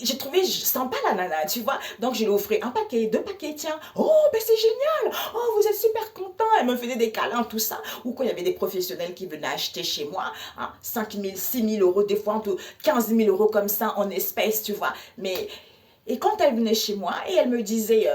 Speaker 1: j'ai trouvé sympa la nana, tu vois. Donc, je lui ai offert un paquet, 2 paquets, tiens. Oh, ben c'est génial. Oh, vous êtes super content. Elle me faisait des câlins, tout ça. Ou quand il y avait des professionnels qui venaient acheter chez moi, hein, 5 000, 6 000 euros, des fois, 15 000 euros comme ça en espèces, tu vois. Mais, et quand elle venait chez moi et elle me disait...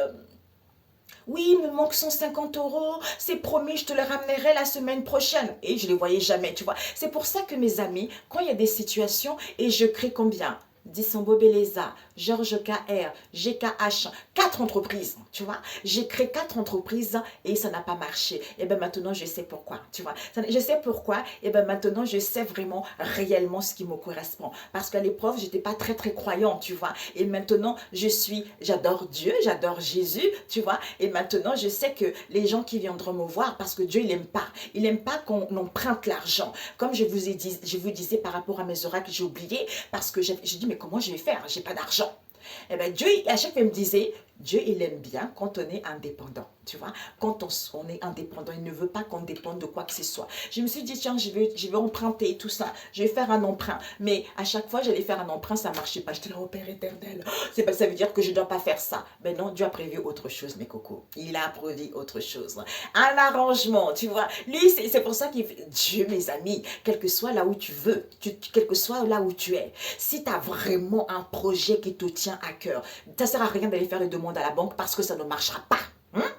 Speaker 1: oui, il me manque 150 euros, c'est promis, je te les ramènerai la semaine prochaine. Et je ne les voyais jamais, tu vois. C'est pour ça que mes amis, quand il y a des situations, et je crée combien Dissembo Beleza, Georges KR, GKH, 4 entreprises, tu vois. J'ai créé 4 entreprises et ça n'a pas marché. Et bien maintenant, je sais pourquoi, tu vois. Je sais pourquoi et bien maintenant, je sais vraiment réellement ce qui me correspond. Parce qu'à l'épreuve, j'étais pas très très croyante, tu vois. Et maintenant, j'adore Dieu, j'adore Jésus, tu vois. Et maintenant, je sais que les gens qui viendront me voir, parce que Dieu, il aime pas. Il aime pas qu'on emprunte l'argent. Comme je vous ai dit, je vous disais par rapport à mes oracles, j'ai oublié parce que j'ai dit, mais comment je vais faire? J'ai pas d'argent. Eh bien, Dieu, à chaque fois, il me disait, Dieu, il aime bien quand on est indépendant, tu vois. Quand on est indépendant, il ne veut pas qu'on dépende de quoi que ce soit. Je me suis dit, tiens, je vais emprunter tout ça. Je vais faire un emprunt. Mais à chaque fois, j'allais faire un emprunt, ça ne marchait pas. J'étais là, au Père éternel. Ça veut dire que je ne dois pas faire ça. Mais non, Dieu a prévu autre chose, mes cocos. Il a prévu autre chose. Un arrangement, tu vois. Lui, c'est pour ça qu'il fait, Dieu, mes amis, quel que soit là où tu veux, quel que soit là où tu es, si tu as vraiment un projet qui te tient à cœur, ça ne sert à rien d'aller faire des demandes à la banque parce que ça ne marchera pas. Hein?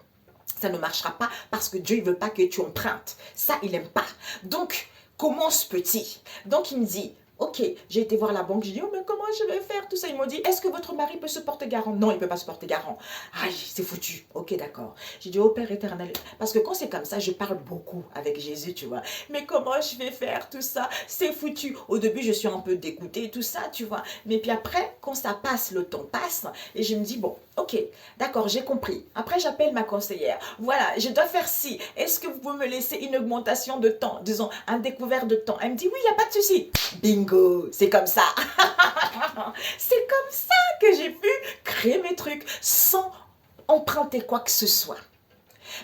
Speaker 1: Ça ne marchera pas parce que Dieu ne veut pas que tu empruntes. Ça, il n'aime pas. Donc, commence petit. Donc, il me dit, ok, j'ai été voir la banque, j'ai dit, oh, mais comment je vais faire tout ça? Ils m'ont dit, est-ce que votre mari peut se porter garant? Non, il ne peut pas se porter garant. Aïe, c'est foutu. Ok, d'accord. J'ai dit, oh Père éternel, parce que quand c'est comme ça, je parle beaucoup avec Jésus, tu vois. Mais comment je vais faire tout ça? C'est foutu. Au début, je suis un peu dégoûtée, tout ça, tu vois. Mais puis après, quand ça passe, le temps passe, et je me dis, bon, ok, d'accord, j'ai compris. Après, j'appelle ma conseillère. Voilà, je dois faire ci. Est-ce que vous pouvez me laisser une augmentation de temps, disons, un découvert de temps? Elle me dit, oui, il n'y a pas de souci. Bingo, c'est comme ça. C'est comme ça que j'ai pu créer mes trucs sans emprunter quoi que ce soit.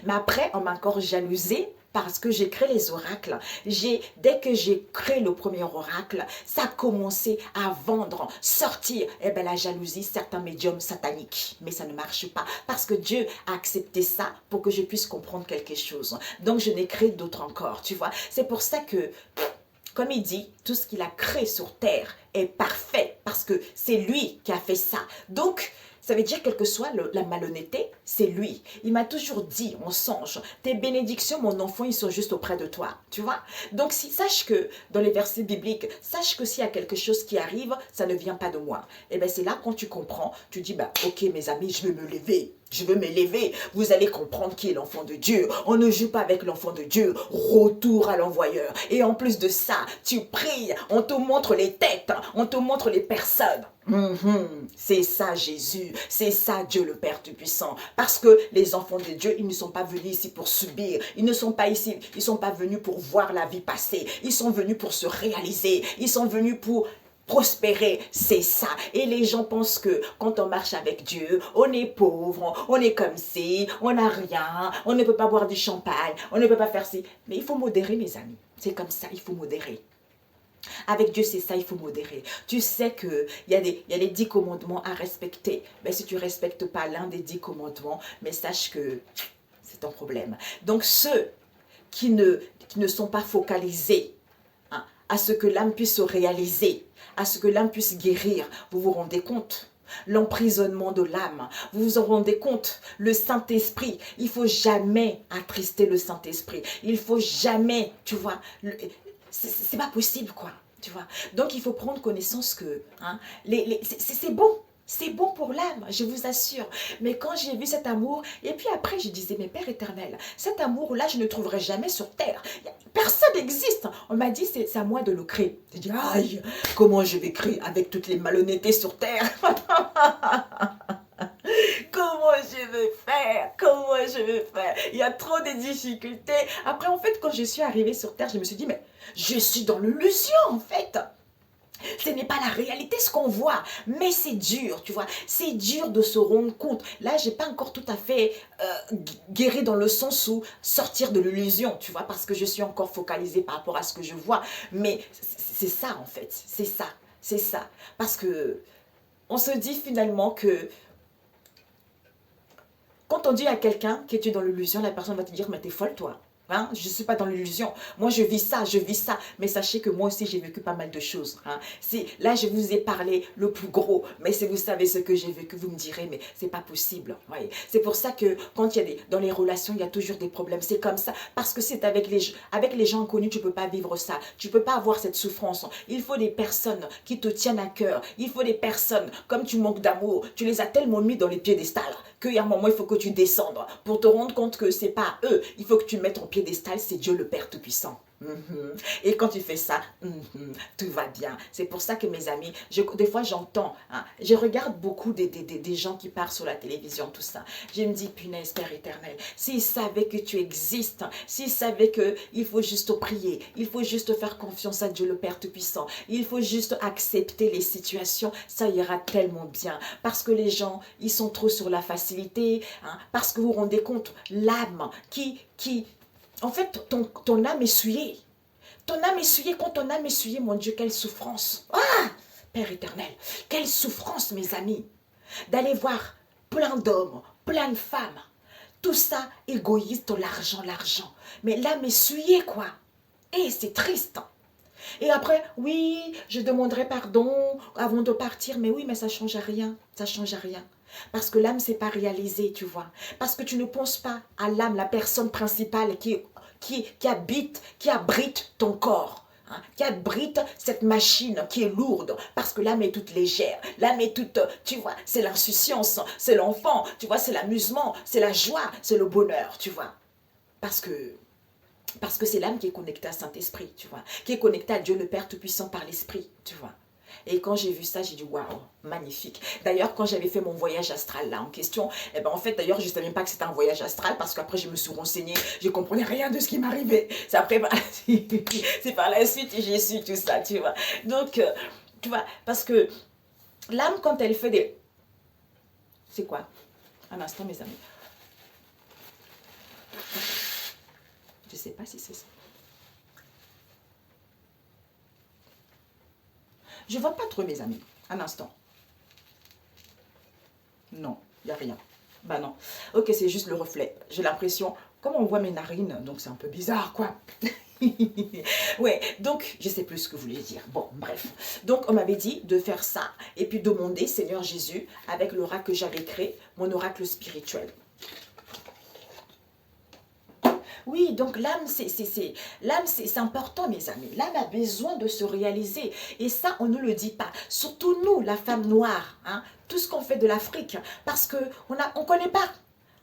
Speaker 1: Mais après, on m'a encore jalousée parce que j'ai créé les oracles. Dès que j'ai créé le premier oracle, ça a commencé à vendre, sortir. Eh bien, la jalousie, certains médiums sataniques. Mais ça ne marche pas parce que Dieu a accepté ça pour que je puisse comprendre quelque chose. Donc, je n'ai créé d'autres encore, tu vois. C'est pour ça que... Comme il dit, tout ce qu'il a créé sur terre est parfait parce que c'est lui qui a fait ça. Donc, Ça veut dire, quelle que soit la malhonnêteté, c'est lui. Il m'a toujours dit, mon songe, tes bénédictions, mon enfant, ils sont juste auprès de toi. Tu vois? Donc, sache que, dans les versets bibliques, sache que s'il y a quelque chose qui arrive, ça ne vient pas de moi. Et bien, c'est là quand tu comprends, tu dis, bah, ok, mes amis, je vais me lever. Je veux m'élever. Vous allez comprendre qui est l'enfant de Dieu. On ne joue pas avec l'enfant de Dieu. Retour à l'envoyeur. Et en plus de ça, tu pries. On te montre les têtes. On te montre les personnes. C'est ça Jésus. C'est ça Dieu le Père Tout-Puissant. Parce que les enfants de Dieu, ils ne sont pas venus ici pour subir. Ils ne sont pas ici. Ils ne sont pas venus pour voir la vie passer. Ils sont venus pour se réaliser. Ils sont venus pour prospérer, c'est ça. Et les gens pensent que quand on marche avec Dieu, on est pauvre, on est comme ci, on n'a rien, on ne peut pas boire du champagne, on ne peut pas faire ci. Mais il faut modérer, mes amis. C'est comme ça, il faut modérer. Avec Dieu, c'est ça, il faut modérer. Tu sais qu'il y a les 10 commandements à respecter. Mais si tu ne respectes pas l'un des 10 commandements, mais sache que c'est ton problème. Donc ceux qui ne sont pas focalisés, hein, à ce que l'âme puisse se réaliser, à ce que l'âme puisse guérir, vous vous rendez compte? L'emprisonnement de l'âme, vous vous en rendez compte? Le Saint-Esprit, il ne faut jamais attrister le Saint-Esprit. Il ne faut jamais, tu vois, c'est pas possible, quoi. Tu vois. Donc, il faut prendre connaissance que hein, c'est bon. C'est bon pour l'âme, je vous assure. Mais quand j'ai vu cet amour, et puis après, je disais, mais Père éternel, cet amour-là, je ne le trouverai jamais sur terre. Personne n'existe. On m'a dit, c'est à moi de le créer. J'ai dit, aïe, comment je vais créer avec toutes les malhonnêtetés sur terre? Comment je vais faire? Comment je vais faire? Il y a trop de difficultés. Après, en fait, quand je suis arrivée sur terre, je me suis dit, mais je suis dans l'illusion, en fait. Ce n'est pas la réalité ce qu'on voit, mais c'est dur, tu vois. C'est dur de se rendre compte. Là, j'ai pas encore tout à fait guéri dans le sens où sortir de l'illusion, tu vois, parce que je suis encore focalisée par rapport à ce que je vois. Mais c'est ça, en fait. C'est ça. C'est ça. Parce que on se dit finalement que quand on dit à quelqu'un que tu es dans l'illusion, la personne va te dire, mais t'es folle, toi. Hein? Je ne suis pas dans l'illusion. Moi, je vis ça, je vis ça. Mais sachez que moi aussi, j'ai vécu pas mal de choses. Hein? Là, je vous ai parlé le plus gros. Mais si vous savez ce que j'ai vécu, vous me direz, mais c'est pas possible. C'est pour ça que quand il y a dans les relations, il y a toujours des problèmes. C'est comme ça. Parce que c'est avec les gens inconnus, tu ne peux pas vivre ça. Tu ne peux pas avoir cette souffrance. Il faut des personnes qui te tiennent à cœur. Il faut des personnes, comme tu manques d'amour, tu les as tellement mis dans les piédestals qu'il y a un moment, il faut que tu descendes pour te rendre compte que c'est pas eux. Il faut que tu mettes en piédestal, c'est Dieu le Père Tout-Puissant. Et quand tu fais ça, tout va bien. C'est pour ça que mes amis, des fois j'entends, hein, je regarde beaucoup des gens qui parlent sur la télévision, tout ça. Je me dis, punaise, Père éternel, s'ils savaient que tu existes, s'ils savaient qu'il faut juste prier, il faut juste faire confiance à Dieu le Père Tout-Puissant, il faut juste accepter les situations, ça ira tellement bien. Parce que les gens, ils sont trop sur la facilité, hein, parce que vous vous rendez compte, l'âme en fait, ton âme est souillée. Ton âme est souillée. Quand ton âme est souillée, mon Dieu, quelle souffrance. Ah, Père éternel, quelle souffrance, mes amis. D'aller voir plein d'hommes, plein de femmes. Tout ça, égoïste, l'argent. Mais l'âme est souillée, quoi. Et c'est triste. Et après, oui, je demanderai pardon avant de partir. Mais oui, mais ça ne change rien. Ça ne change rien. Parce que l'âme, c'est pas réalisé, tu vois. Parce que tu ne penses pas à l'âme, la personne principale qui abrite ton corps. Hein, qui abrite cette machine qui est lourde. Parce que l'âme est toute légère. L'âme est toute, tu vois, c'est l'insouciance, c'est l'enfant, tu vois, c'est l'amusement, c'est la joie, c'est le bonheur, tu vois. Parce que c'est l'âme qui est connectée à Saint-Esprit, tu vois. Qui est connectée à Dieu le Père Tout-Puissant par l'Esprit, tu vois. Et quand j'ai vu ça, j'ai dit waouh, magnifique. D'ailleurs, quand j'avais fait mon voyage astral là en question, eh ben en fait, d'ailleurs, je ne savais même pas que c'était un voyage astral parce qu'après, je me suis renseignée, je ne comprenais rien de ce qui m'arrivait. C'est après, c'est par la suite que j'ai su tout ça, tu vois. Donc, tu vois, parce que l'âme, quand elle fait des... C'est quoi? Un instant, mes amis. Je ne sais pas si c'est ça. Je ne vois pas trop, mes amis. Un instant. Non, il n'y a rien. Bah non. Ok, c'est juste le reflet. J'ai l'impression, comme on voit mes narines, donc c'est un peu bizarre, quoi. Ouais, donc je sais plus ce que vous voulez dire. Bon, bref. Donc on m'avait dit de faire ça et puis demander, Seigneur Jésus, avec l'oracle que j'avais créé, mon oracle spirituel. Oui, donc l'âme, c'est important, mes amis. L'âme a besoin de se réaliser. Et ça, on ne le dit pas. Surtout nous, la femme noire, hein, tout ce qu'on fait de l'Afrique, parce qu'on on connaît pas.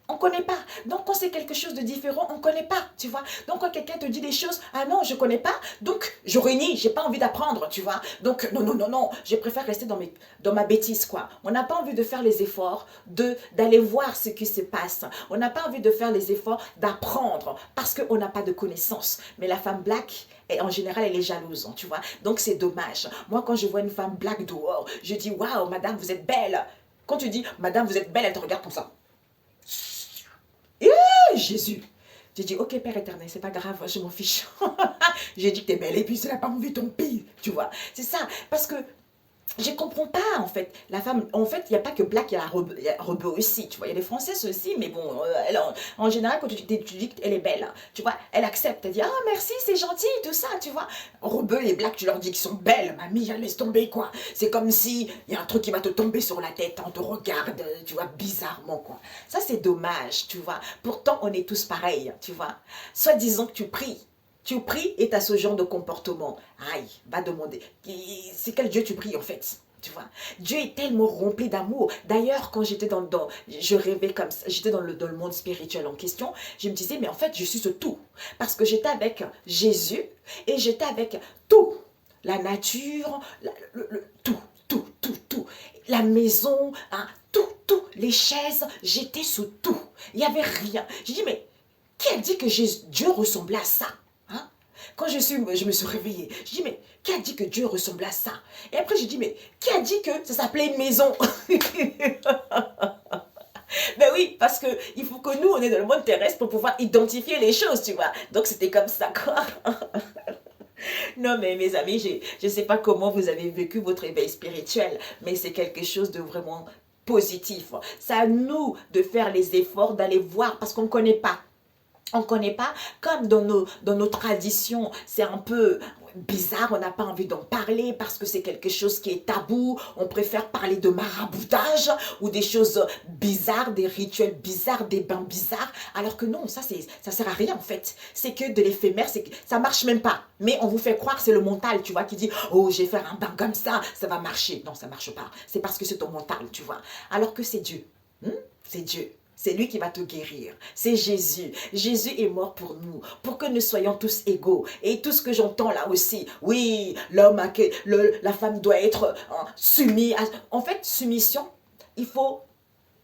Speaker 1: On ne connaît pas. Donc, quand c'est quelque chose de différent, on ne connaît pas, tu vois. Donc, quand quelqu'un te dit des choses, ah non, je ne connais pas, donc je renie, je n'ai pas envie d'apprendre, tu vois. Donc, non, non, non, non, je préfère rester dans ma bêtise, quoi. On n'a pas envie de faire les efforts d'aller voir ce qui se passe. On n'a pas envie de faire les efforts d'apprendre parce qu'on n'a pas de connaissances. Mais la femme black, en général, elle est jalouse, hein, tu vois. Donc, c'est dommage. Moi, quand je vois une femme black dehors, je dis, waouh, madame, vous êtes belle. Quand tu dis, madame, vous êtes belle, elle te regarde comme ça. Jésus. J'ai dit, ok, Père éternel, c'est pas grave, je m'en fiche. J'ai dit que t'es belle et puis c'est la pas envie ton pays, tu vois. C'est ça, parce que je comprends pas, en fait. La femme, en fait, il n'y a pas que black, il y a rebeu aussi, tu vois. Il y a des françaises aussi, mais bon, elle, en général, quand tu dis qu'elle est belle, tu vois, elle accepte. Elle dit, ah, merci, c'est gentil, tout ça, tu vois. Rebeu et black, tu leur dis qu'ils sont belles, mamie, laisse tomber, quoi. C'est comme si il y a un truc qui va te tomber sur la tête, on te regarde, tu vois, bizarrement, quoi. Ça, c'est dommage, tu vois. Pourtant, on est tous pareils, tu vois. Soit disons que tu pries. Tu pries et tu as ce genre de comportement. Aïe, va demander. C'est quel Dieu tu pries en fait? Tu vois, Dieu est tellement rempli d'amour. D'ailleurs, quand j'étais je rêvais comme ça, j'étais dans le monde spirituel en question, je me disais, mais en fait, je suis ce tout. Parce que j'étais avec Jésus et j'étais avec tout. La nature, tout, tout, tout, tout. La maison, hein, tout, tout. Les chaises, j'étais sous tout. Il n'y avait rien. J'ai dit, mais qui a dit que Dieu ressemblait à ça? Hein? Quand je me suis réveillée, je dis, mais qui a dit que Dieu ressemblait à ça? Et après, je dis, mais qui a dit que ça s'appelait une maison? Ben oui, parce que il faut que nous, on est dans le monde terrestre pour pouvoir identifier les choses, tu vois. Donc, c'était comme ça, quoi. Non, mais mes amis, je ne sais pas comment vous avez vécu votre éveil spirituel, mais c'est quelque chose de vraiment positif. C'est à nous de faire les efforts, d'aller voir, parce qu'on ne connaît pas. On ne connaît pas, comme dans nos traditions, c'est un peu bizarre, on n'a pas envie d'en parler parce que c'est quelque chose qui est tabou, on préfère parler de maraboutage ou des choses bizarres, des rituels bizarres, des bains bizarres, alors que non, ça sert à rien en fait, c'est que de l'éphémère, ça marche même pas, mais on vous fait croire que c'est le mental, tu vois, qui dit, oh, je vais faire un bain comme ça va marcher, non, ça marche pas, c'est parce que c'est ton mental, tu vois, alors que c'est Dieu, c'est Dieu. C'est lui qui va te guérir. C'est Jésus. Jésus est mort pour nous, pour que nous soyons tous égaux. Et tout ce que j'entends là aussi, oui, la femme doit être soumise. En fait, soumission, il faut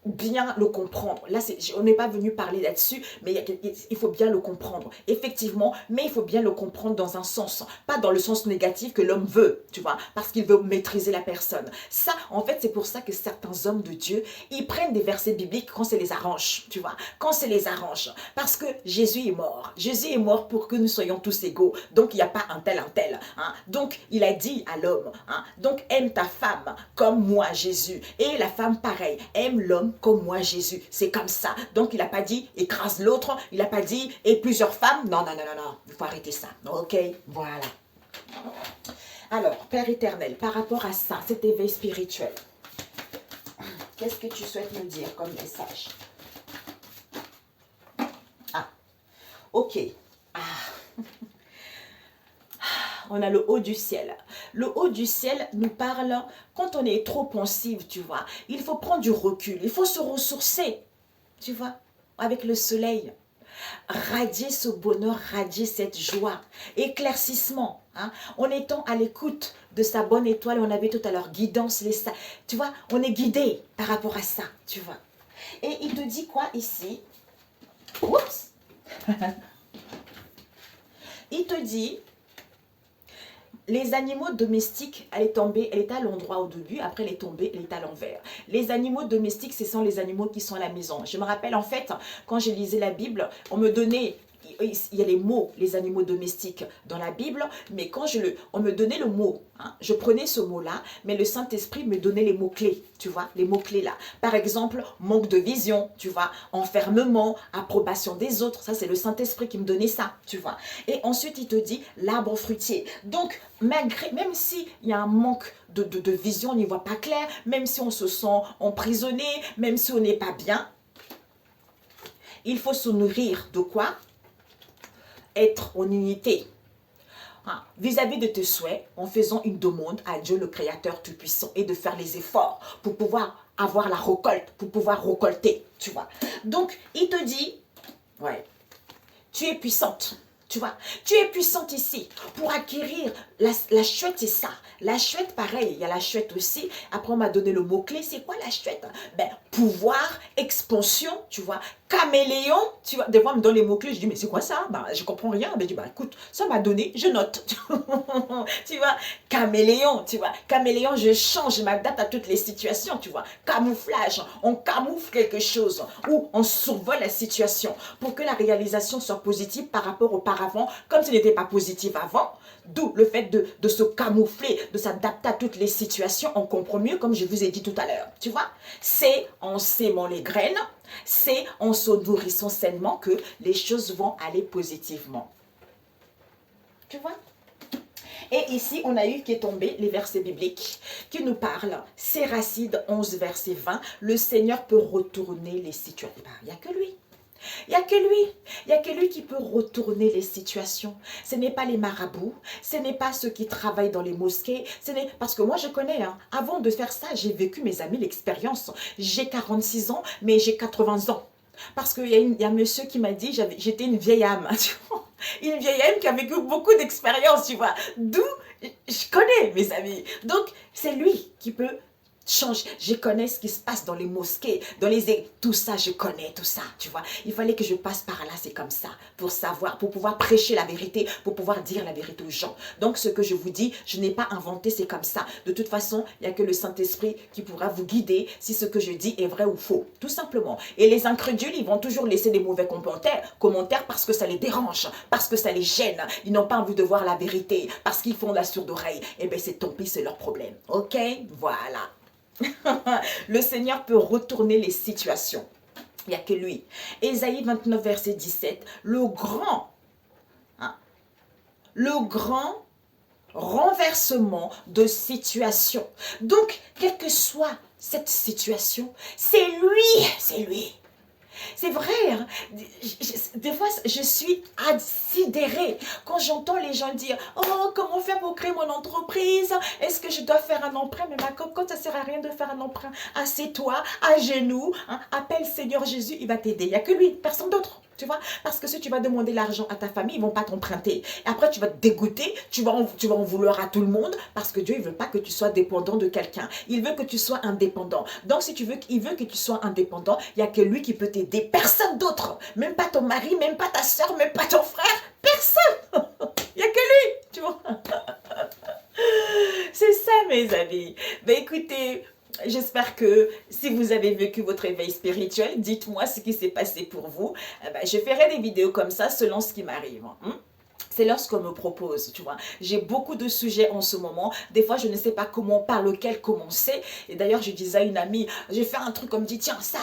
Speaker 1: bien le comprendre. Là, on n'est pas venu parler là-dessus, mais il faut bien le comprendre. Effectivement, mais il faut bien le comprendre dans un sens, pas dans le sens négatif que l'homme veut, tu vois, parce qu'il veut maîtriser la personne. Ça, en fait, c'est pour ça que certains hommes de Dieu, ils prennent des versets bibliques quand ça les arrange, tu vois, quand ça les arrange. Parce que Jésus est mort. Jésus est mort pour que nous soyons tous égaux. Donc, il n'y a pas un tel. Hein. Donc, il a dit à l'homme, hein, donc aime ta femme comme moi, Jésus. Et la femme, pareil, aime l'homme comme moi, Jésus. C'est comme ça. Donc, il n'a pas dit écrase l'autre. Il n'a pas dit et plusieurs femmes. Non, non, non, non, non. Il faut arrêter ça. Ok, voilà. Alors, Père éternel, par rapport à ça, cet éveil spirituel, qu'est-ce que tu souhaites me dire comme message? Ah, ok. Ah. On a le haut du ciel. Le haut du ciel nous parle, quand on est trop pensive, tu vois, il faut prendre du recul, il faut se ressourcer, tu vois, avec le soleil. Radier ce bonheur, radier cette joie, éclaircissement, hein, en étant à l'écoute de sa bonne étoile, on avait tout à l'heure, guidance, tu vois, on est guidé par rapport à ça, tu vois. Et il te dit quoi ici? Oups. Il te dit, les animaux domestiques, elle est tombée, elle était à l'endroit au début, après elle est tombée, elle est à l'envers. Les animaux domestiques, ce sont les animaux qui sont à la maison. Je me rappelle en fait, quand je lisais la Bible, on me donnait, il y a les mots, les animaux domestiques dans la Bible, mais quand on me donnait le mot, hein, je prenais ce mot-là, mais le Saint-Esprit me donnait les mots-clés, tu vois, les mots-clés là. Par exemple, manque de vision, tu vois, enfermement, approbation des autres, ça c'est le Saint-Esprit qui me donnait ça, tu vois. Et ensuite, il te dit l'arbre fruitier. Donc, même s'il y a un manque de vision, on n'y voit pas clair, même si on se sent emprisonné, même si on n'est pas bien, il faut se nourrir de quoi? Être en unité. Vis-à-vis de tes souhaits, en faisant une demande à Dieu le Créateur Tout-Puissant et de faire les efforts pour pouvoir avoir la récolte, pour pouvoir récolter, tu vois. Donc, il te dit, ouais, tu es puissante. Tu vois, tu es puissante ici pour acquérir. La chouette, c'est ça. La chouette, pareil, il y a la chouette aussi. Après, on m'a donné le mot-clé. C'est quoi la chouette? Ben, pouvoir, expansion, tu vois, caméléon. Tu vois, des fois, on me donne les mots-clés. Je dis, mais c'est quoi ça? Ben, je comprends rien. Ben, je dis, bah, écoute, ça m'a donné, je note. Tu vois, caméléon, tu vois. Caméléon, je change, je m'adapte à toutes les situations, tu vois. Camouflage, on camoufle quelque chose ou on survole la situation pour que la réalisation soit positive par rapport auparavant, comme ce n'était pas positif avant. D'où le fait de se camoufler, de s'adapter à toutes les situations. On comprend mieux, comme je vous ai dit tout à l'heure. Tu vois, c'est en sémant les graines, c'est en se nourrissant sainement que les choses vont aller positivement. Tu vois? Et ici, on a eu qui est tombé les versets bibliques qui nous parlent. Séracide 11, verset 20. Le Seigneur peut retourner les situations. Il n'y a que lui. Il n'y a que lui. Il n'y a que lui qui peut retourner les situations. Ce n'est pas les marabouts. Ce n'est pas ceux qui travaillent dans les mosquées. Parce que moi, je connais. Hein, avant de faire ça, j'ai vécu, mes amis, l'expérience. J'ai 46 ans, mais j'ai 80 ans. Parce qu'il y a un monsieur qui m'a dit, j'étais une vieille âme. Tu vois, une vieille âme qui a vécu beaucoup d'expériences, tu vois. D'où je connais mes amis. Donc, c'est lui qui peut changer. Je connais ce qui se passe dans les mosquées, tout ça, je connais tout ça, tu vois. Il fallait que je passe par là, c'est comme ça, pour savoir, pour pouvoir prêcher la vérité, pour pouvoir dire la vérité aux gens. Donc, ce que je vous dis, je n'ai pas inventé, c'est comme ça. De toute façon, il n'y a que le Saint-Esprit qui pourra vous guider si ce que je dis est vrai ou faux, tout simplement. Et les incrédules, ils vont toujours laisser des mauvais commentaires parce que ça les dérange, parce que ça les gêne. Ils n'ont pas envie de voir la vérité, parce qu'ils font la sourde oreille. Eh bien, c'est tant pis, c'est leur problème. Ok? Voilà. Le Seigneur peut retourner les situations. Il n'y a que lui. Ésaïe 29, verset 17. Le grand renversement de situation. Donc, quelle que soit cette situation, c'est lui. C'est lui. C'est vrai, hein? Des fois, je suis sidérée quand j'entends les gens dire « Oh, comment faire pour créer mon entreprise? Est-ce que je dois faire un emprunt? » Mais ma cocotte, ça ne sert à rien de faire un emprunt. Assieds-toi, à genoux, hein, appelle Seigneur Jésus, il va t'aider. Il n'y a que lui, personne d'autre. Tu vois, parce que si tu vas demander l'argent à ta famille, ils ne vont pas t'emprunter. Et après, tu vas te dégoûter, tu vas en vouloir à tout le monde, parce que Dieu, il ne veut pas que tu sois dépendant de quelqu'un. Il veut que tu sois indépendant. Donc, si il veut que tu sois indépendant, il n'y a que lui qui peut t'aider. Personne d'autre. Même pas ton mari, même pas ta soeur, même pas ton frère. Personne. Il n'y a que lui. Tu vois. C'est ça, mes amis. Ben, écoutez, j'espère que si vous avez vécu votre éveil spirituel, dites-moi ce qui s'est passé pour vous. Je ferai des vidéos comme ça selon ce qui m'arrive. C'est lorsqu'on me propose, tu vois. J'ai beaucoup de sujets en ce moment. Des fois, je ne sais pas par lequel commencer. Et d'ailleurs, je disais à une amie, j'ai fait un truc comme dit, tiens, ça.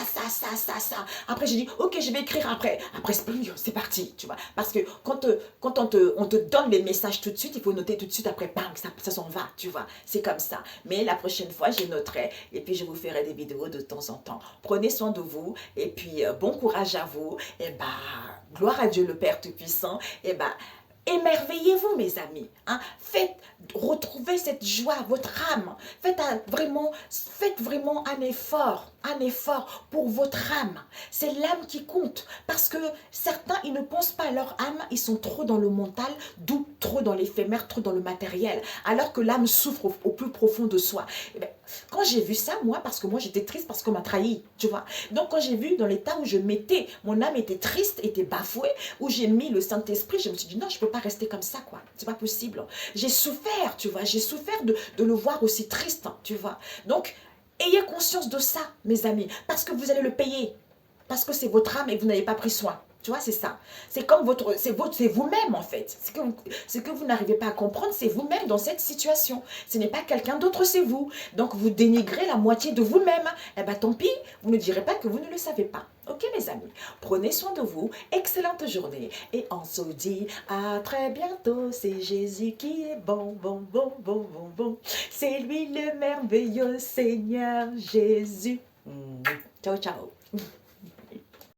Speaker 1: Après, j'ai dit, ok, je vais écrire après. Après, c'est parti, tu vois. Parce que quand on te donne les messages tout de suite, il faut noter tout de suite. Après, bang, ça s'en va, tu vois. C'est comme ça. Mais la prochaine fois, je noterai. Et puis, je vous ferai des vidéos de temps en temps. Prenez soin de vous. Et puis, bon courage à vous. Et gloire à Dieu le Père Tout-Puissant. Et émerveillez-vous, mes amis. Hein? Retrouvez cette joie, votre âme. Faites vraiment un effort pour votre âme. C'est l'âme qui compte. Parce que certains, ils ne pensent pas à leur âme, ils sont trop dans le mental, d'où trop dans l'éphémère, trop dans le matériel. Alors que l'âme souffre au plus profond de soi. Quand j'ai vu ça, moi, parce que moi j'étais triste parce qu'on m'a trahi, tu vois. Donc quand j'ai vu dans l'état où je m'étais, mon âme était triste, était bafouée, où j'ai mis le Saint-Esprit, je me suis dit non, je ne peux pas rester comme ça, quoi. C'est pas possible. J'ai souffert, tu vois. J'ai souffert de le voir aussi triste, tu vois. Donc, ayez conscience de ça, mes amis, parce que vous allez le payer. Parce que c'est votre âme et vous n'avez pas pris soin. Tu vois, c'est ça. C'est comme c'est vous-même en fait. Ce que vous n'arrivez pas à comprendre, c'est vous-même dans cette situation. Ce n'est pas quelqu'un d'autre, c'est vous. Donc vous dénigrez la moitié de vous-même. Eh bien tant pis, vous ne direz pas que vous ne le savez pas. Ok mes amis, prenez soin de vous, excellente journée et on se dit à très bientôt. C'est Jésus qui est bon, bon, bon, bon, bon, bon. C'est lui le merveilleux Seigneur Jésus. Ciao, ciao.